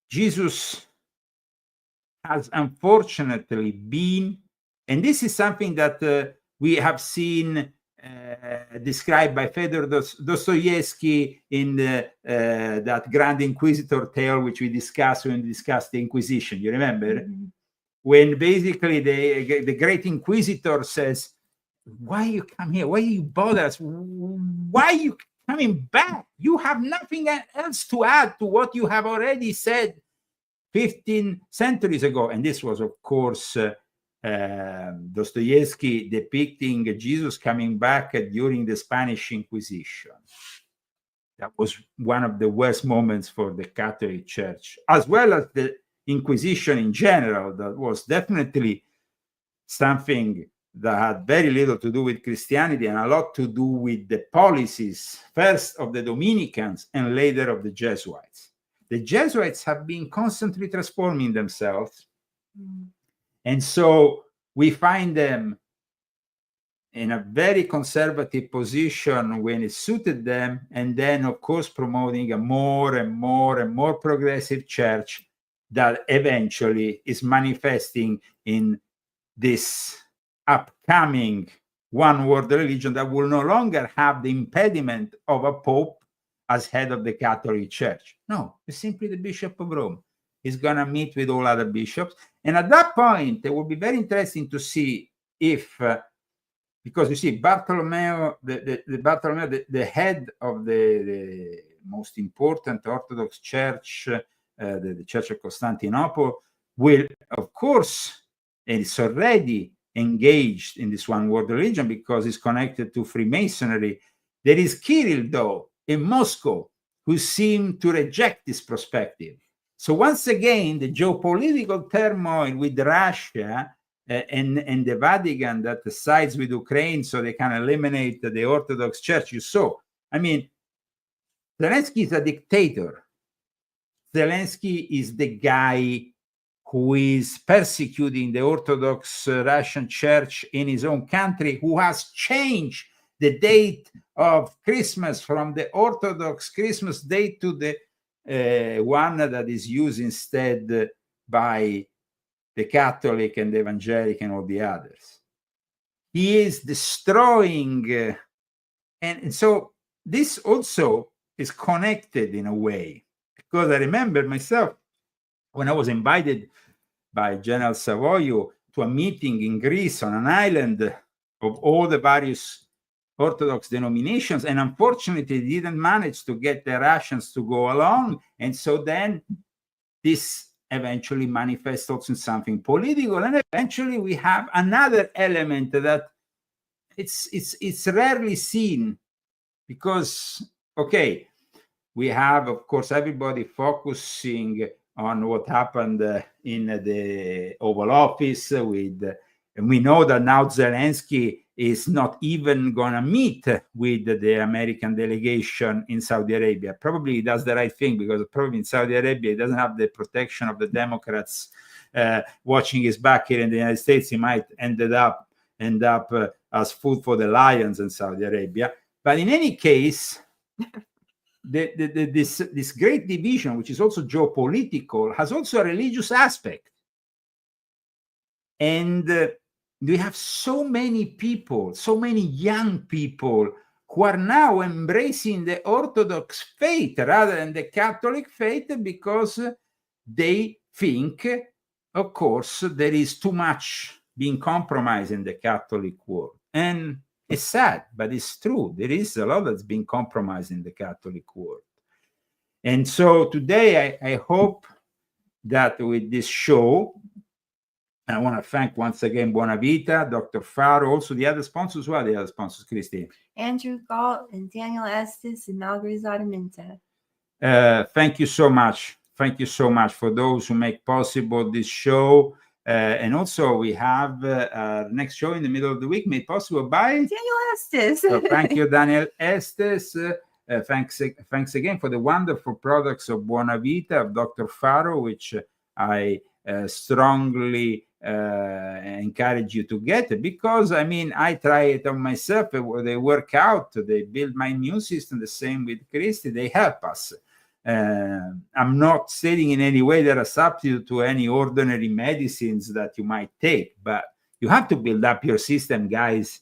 Jesus has unfortunately been, and this is something that we have seen described by Fyodor Dostoevsky in that Grand Inquisitor tale, which we discussed when we discussed the Inquisition. You remember? Mm-hmm. When basically the Great Inquisitor says, why you come here? Why you bother us? Why are you coming back? You have nothing else to add to what you have already said 15 centuries ago. And this was, of course, Dostoevsky depicting Jesus coming back during the Spanish Inquisition. That was one of the worst moments for the Catholic Church, as well as the Inquisition in general. That was definitely something that had very little to do with Christianity and a lot to do with the policies, first of the Dominicans and later of the Jesuits. The Jesuits have been constantly transforming themselves. And so we find them in a very conservative position when it suited them, and then, of course, promoting a more and more and more progressive church that eventually is manifesting in this upcoming one world religion that will no longer have the impediment of a pope as head of the Catholic Church. No, it's simply the Bishop of Rome. He's going to meet with all other bishops. And at that point, it will be very interesting to see if, because you see, Bartolomeo, the head of the most important Orthodox Church, the Church of Constantinople, will, of course, and it's already engaged in this one world religion because it's connected to Freemasonry. There is Kirill, though, in Moscow, who seem to reject this perspective. So once again, the geopolitical turmoil with Russia and the Vatican that sides with Ukraine so they can eliminate the Orthodox Church, you saw. I mean, Zelensky is a dictator. Zelensky is the guy who is persecuting the Orthodox Russian Church in his own country, who has changed the date of Christmas from the Orthodox Christmas date to the one that is used instead by the Catholic and the Evangelic and all the others. He is destroying, and so this also is connected in a way, because I remember myself when I was invited by General Savoio to a meeting in Greece on an island of all the various Orthodox denominations, and unfortunately didn't manage to get the Russians to go along. And so then this eventually manifests also in something political. And eventually we have another element that it's rarely seen, because, okay, we have, of course, everybody focusing on what happened in the Oval Office with, and we know that now Zelensky is not even going to meet with the American delegation in Saudi Arabia. Probably he does the right thing, because probably in Saudi Arabia he doesn't have the protection of the Democrats watching his back here in the United States. He might end up as food for the lions in Saudi Arabia. But in any case, this great division, which is also geopolitical, has also a religious aspect. And we have so many people, so many young people who are now embracing the Orthodox faith rather than the Catholic faith, because they think, of course, there is too much being compromised in the Catholic world. And it's sad, but it's true. There is a lot that's being compromised in the Catholic world. And so today, I hope that with this show, And I want to thank once again Buonavita, Dr. Faro, also the other sponsors. Who are the other sponsors, Christine? Andrew Galt and Daniel Estes and Malgrizada Minta. Thank you so much. Thank you so much for those who make possible this show. And also, we have our next show in the middle of the week made possible by Daniel Estes. So thank you, Daniel Estes. Thanks again for the wonderful products of Buonavita, of Dr. Faro, which I strongly encourage you to get, because I mean, I try it on myself. They work out, they build my immune system. The same with Christy, they help us. I'm not stating in any way they're a substitute to any ordinary medicines that you might take, but you have to build up your system, guys,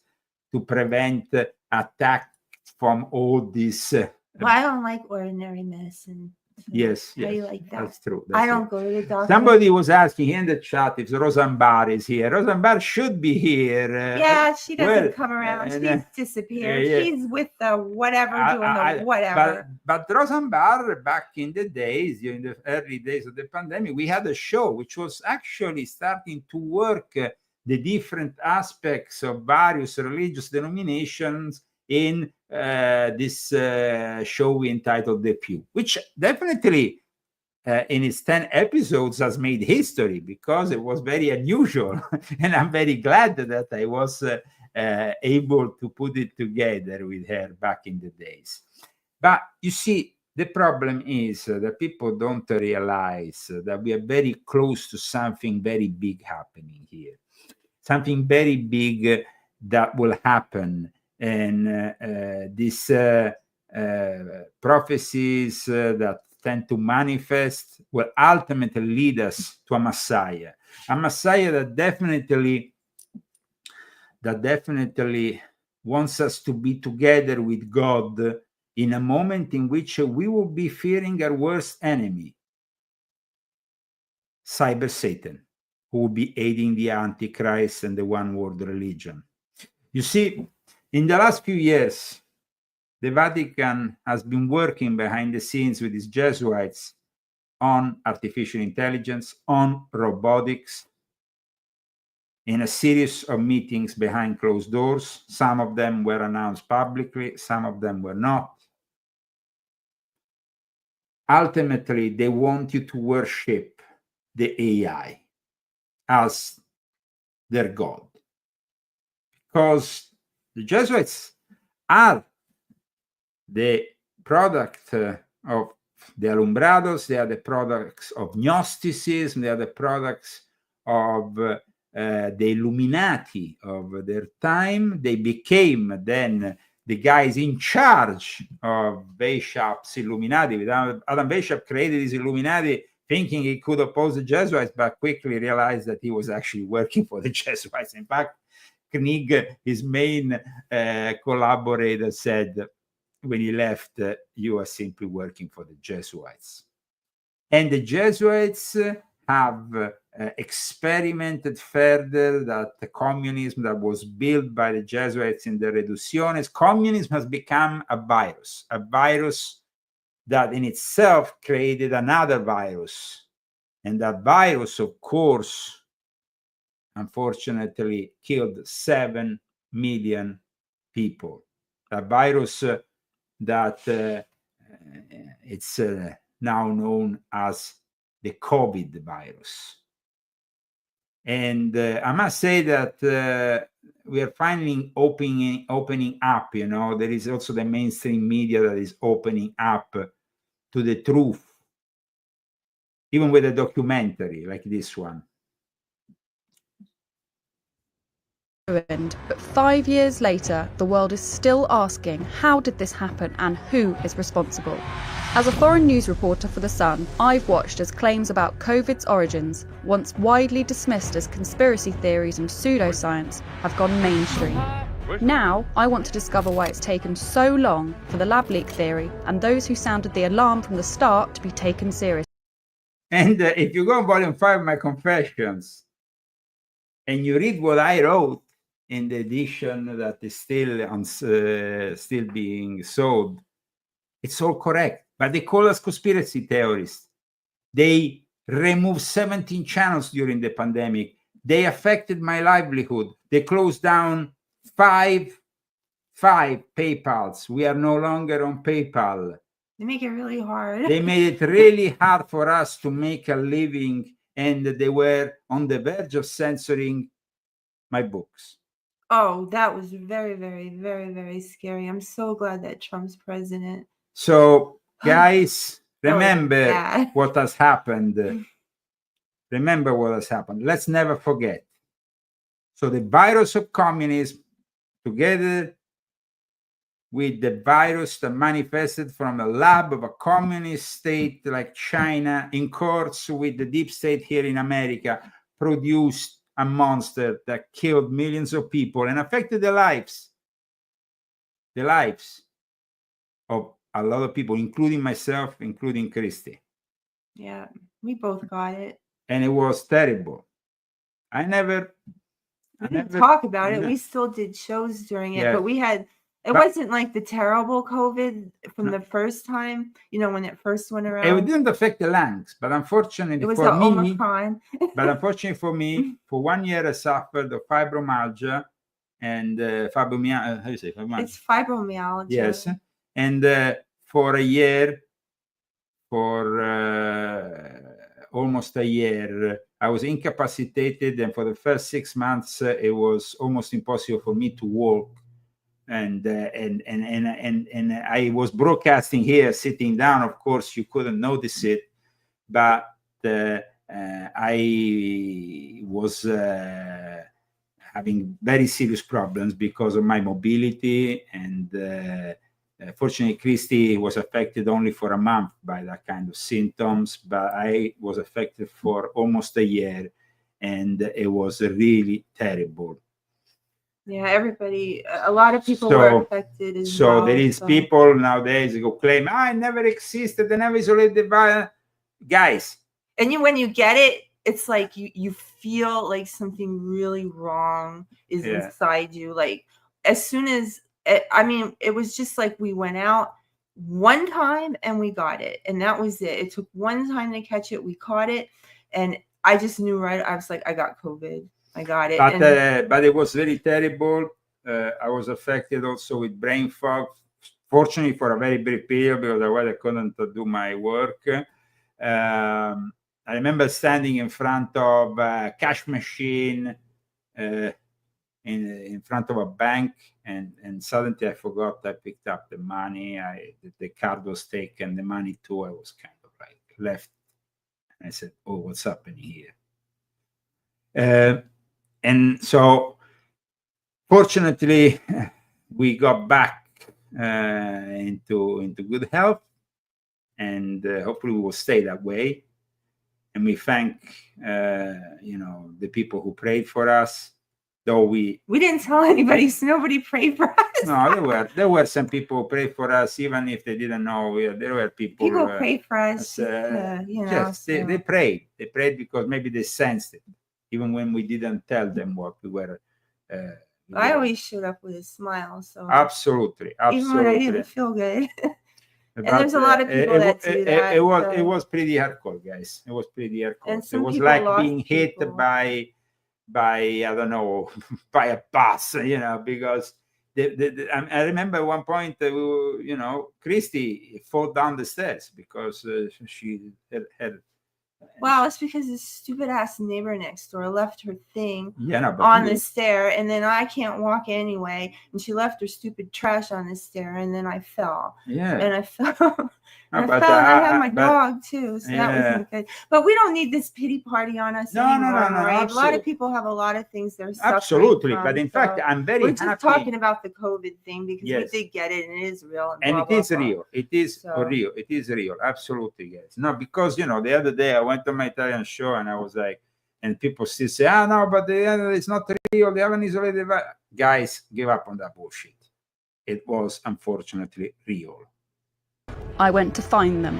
to prevent attack from all this. Well, I don't like ordinary medicine. Yes, How do you like that? that's true. I don't go to the doctor. Somebody was asking here in the chat if Rosambar is here. Rosambar should be here. Yeah, she doesn't come around. She's disappeared. yeah. She's with the whatever, doing the whatever. But Rosambar, back in the days, during the early days of the pandemic, we had a show which was actually starting to work the different aspects of various religious denominations in this show entitled The Pew, which definitely in its 10 episodes has made history because it was very unusual. And I'm very glad that I was able to put it together with her back in the days. But you see, the problem is that people don't realize that we are very close to something very big happening here. Something very big that will happen. And these prophecies that tend to manifest will ultimately lead us to a Messiah that definitely wants us to be together with God in a moment in which we will be fearing our worst enemy, Cyber Satan, who will be aiding the Antichrist and the one world religion. You see, in the last few years, the Vatican has been working behind the scenes with its Jesuits on artificial intelligence, on robotics, in a series of meetings behind closed doors. Some of them were announced publicly, some of them were not. Ultimately, they want you to worship the AI as their God. Because the Jesuits are the product of the Alumbrados, they are the products of Gnosticism, they are the products of the Illuminati of their time. They became then the guys in charge of Bishop's Illuminati. Adam Bishop created his Illuminati thinking he could oppose the Jesuits, but quickly realized that he was actually working for the Jesuits. In fact, Knig, his main collaborator, said when he left, you are simply working for the Jesuits. And the Jesuits have experimented further that the communism that was built by the Jesuits in the Reducciones, communism has become a virus that in itself created another virus. And that virus, of course, unfortunately killed 7 million people. A virus that it's now known as the COVID virus. And I must say that we are finally opening up, you know, there is also the mainstream media that is opening up to the truth, even with a documentary like this one. But 5 years later, the world is still asking, how did this happen and who is responsible? As a foreign news reporter for The Sun, I've watched as claims about COVID's origins, once widely dismissed as conspiracy theories and pseudoscience, have gone mainstream. Now, I want to discover why it's taken so long for the lab leak theory and those who sounded the alarm from the start to be taken seriously. And if you go on volume 5 of my confessions, and you read what I wrote in the edition that is still being sold, it's all correct. But they call us conspiracy theorists. They removed 17 channels during the pandemic, They affected my livelihood. They closed down five PayPals. We are no longer on PayPal. They make it really hard. They made it really hard for us to make a living, and they were on the verge of censoring my books. Oh, that was very, very, very, very scary. I'm so glad that Trump's president. So, guys, That was remember bad. what has happened. Remember what has happened. Let's never forget. So the virus of communism, together with the virus that manifested from a lab of a communist state like China in courts with the deep state here in America, produced a monster that killed millions of people and affected the lives of a lot of people, including myself, including Christy. Yeah, we both got it. And it was terrible. I never didn't talk about it. We still did shows during it, but we had, it wasn't like the terrible COVID from the first time, when it first went around. It didn't affect the lungs, but unfortunately it was for me, Omicron. but unfortunately for me, for 1 year I suffered of fibromyalgia and fibromyalgia. How do you say fibromyalgia? It's fibromyalgia. Yes, and for a year, for almost a year, I was incapacitated, and for the first 6 months, it was almost impossible for me to walk. And I was broadcasting here, sitting down. Of course, you couldn't notice it, but I was having very serious problems because of my mobility, and fortunately, Christy was affected only for a month by that kind of symptoms, but I was affected for almost a year, and it was really terrible. Yeah, a lot of people were affected as well. So there is people nowadays who claim, I never existed, I never isolated the virus. Guys. And when you get it, it's like you feel like something really wrong is inside you. Like as soon as, it was just like we went out one time and we got it. And that was it. It took one time to catch it. We caught it. And I just knew I was like, I got COVID. I got it. But it was very terrible. I was affected also with brain fog, fortunately for a very brief period, because otherwise I couldn't do my work. I remember standing in front of a cash machine in front of a bank, and suddenly I forgot I picked up the money. The card was taken, the money too. I was kind of like left. And I said, oh, what's happening here? And so, fortunately, we got back into good health, and hopefully we will stay that way. And we thank, the people who prayed for us. Though we didn't tell anybody, so nobody prayed for us. No, there were some people who prayed for us, even if they didn't know. There were people. People prayed for us. Yes, they prayed. They prayed because maybe they sensed it. Even when we didn't tell them what we were. I always showed up with a smile. So absolutely. Even when I didn't feel good. And there's a lot of people that do that. It was pretty hardcore, guys. It was pretty hardcore. It was like being hit by I don't know, by a bus, because I remember at one point, Christy fell down the stairs because she had. Wow, it's because this stupid ass neighbor next door left her thing on the stair, and then I can't walk anyway, and she left her stupid trash on the stair, and then I fell. Yeah. And I fell. I had my dog too, so that wasn't good. But we don't need this pity party on us anymore. Right? A lot of people have a lot of things they're suffering absolutely from, but in fact, I'm very happy. We're just talking about the COVID thing because we did get it, and it is real. And it is real. It is real. It is real. Absolutely, guys. No, because the other day I went to my Italian show and I was like, and people still say, no, but it's not real. They haven't isolated. Guys, give up on that bullshit. It was unfortunately real. I went to find them.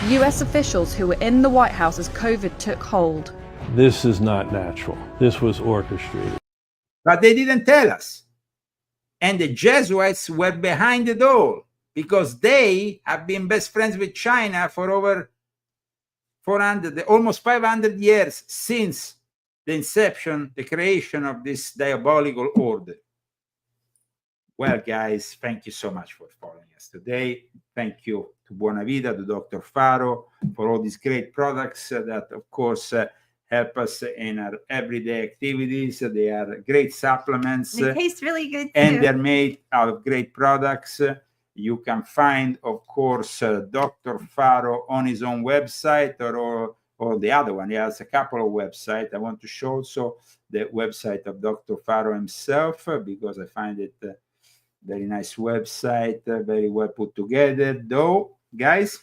US officials who were in the White House as COVID took hold. This is not natural. This was orchestrated. But they didn't tell us. And the Jesuits were behind it all because they have been best friends with China for over 400, almost 500 years since the inception, the creation of this diabolical order. Well, guys, thank you so much for following us today. Thank you to Buona Vita, to Dr. Faro, for all these great products that, of course, help us in our everyday activities. They are great supplements. They taste really good, too. And they're made out of great products. You can find, of course, Dr. Faro on his own website or the other one. He has a couple of websites. I want to show also the website of Dr. Faro himself because I find it very nice website, very well put together, though, guys.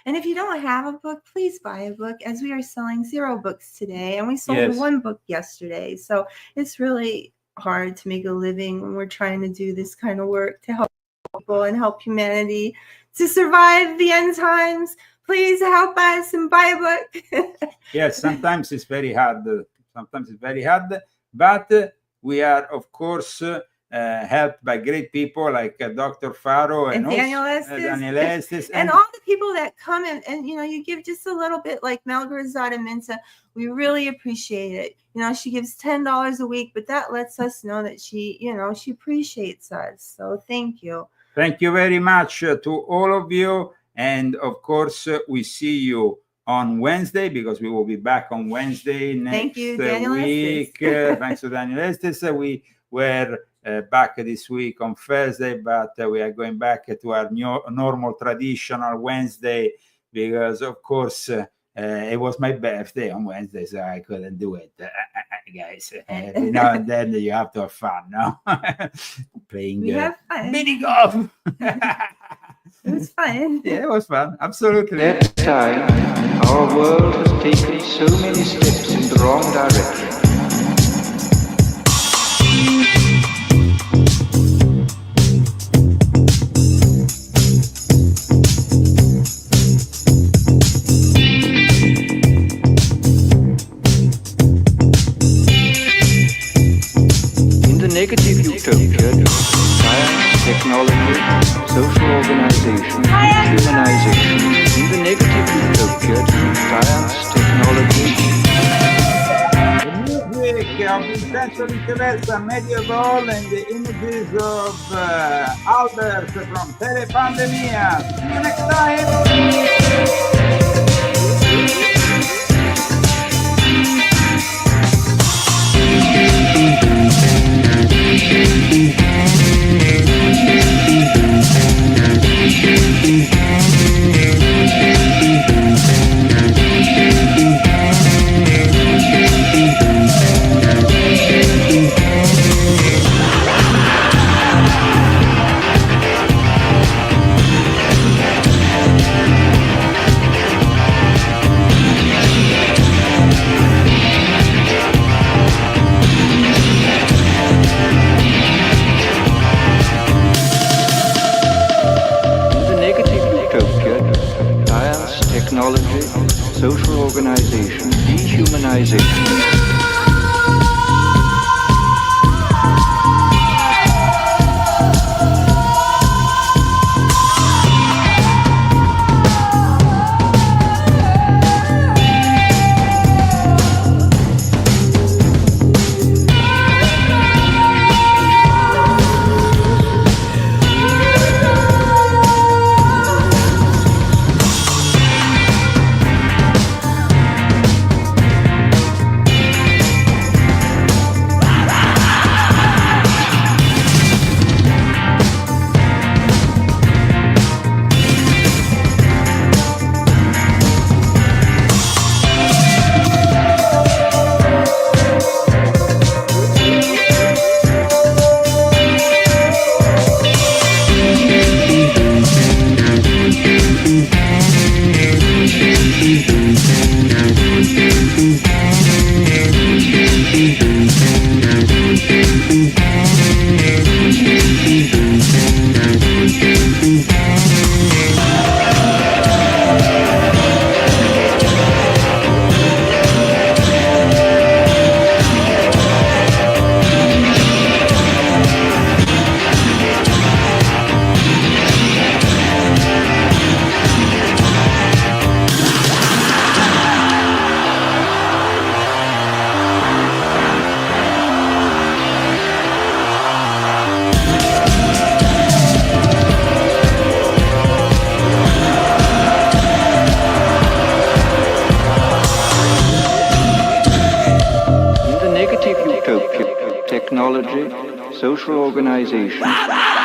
And if you don't have a book, please buy a book, as we are selling 0 books today. And we sold 1 book yesterday. So it's really hard to make a living when we're trying to do this kind of work to help people and help humanity to survive the end times. Please help us and buy a book. Yes, sometimes it's very hard. But we are, of course, helped by great people like Dr. Faro and Daniel Estes. And all the people that come and you give just a little bit, like Malgorzata Minta. We really appreciate it. She gives $10 a week, but that lets us know that she appreciates us. So thank you. Thank you very much to all of you. And of course, we see you on Wednesday because we will be back on Wednesday next week. Thanks to Daniel Estes. We were back this week on Thursday, but we are going back to our normal traditional Wednesday because, of course, it was my birthday on Wednesday, so I couldn't do it, guys. And then you have to have fun, no? Playing mini golf. It was fun. Yeah, it was fun. Absolutely. That time, our world has taken so many steps in the wrong direction. Negative utopia, science, technology, social organization, humanization. In the negative utopia, science, technology. The music of Vincenzo Viceversa, Medieval, and the images of Albert from Telepandemia. See you next time. Technology, social organization, dehumanization. technology, social organization,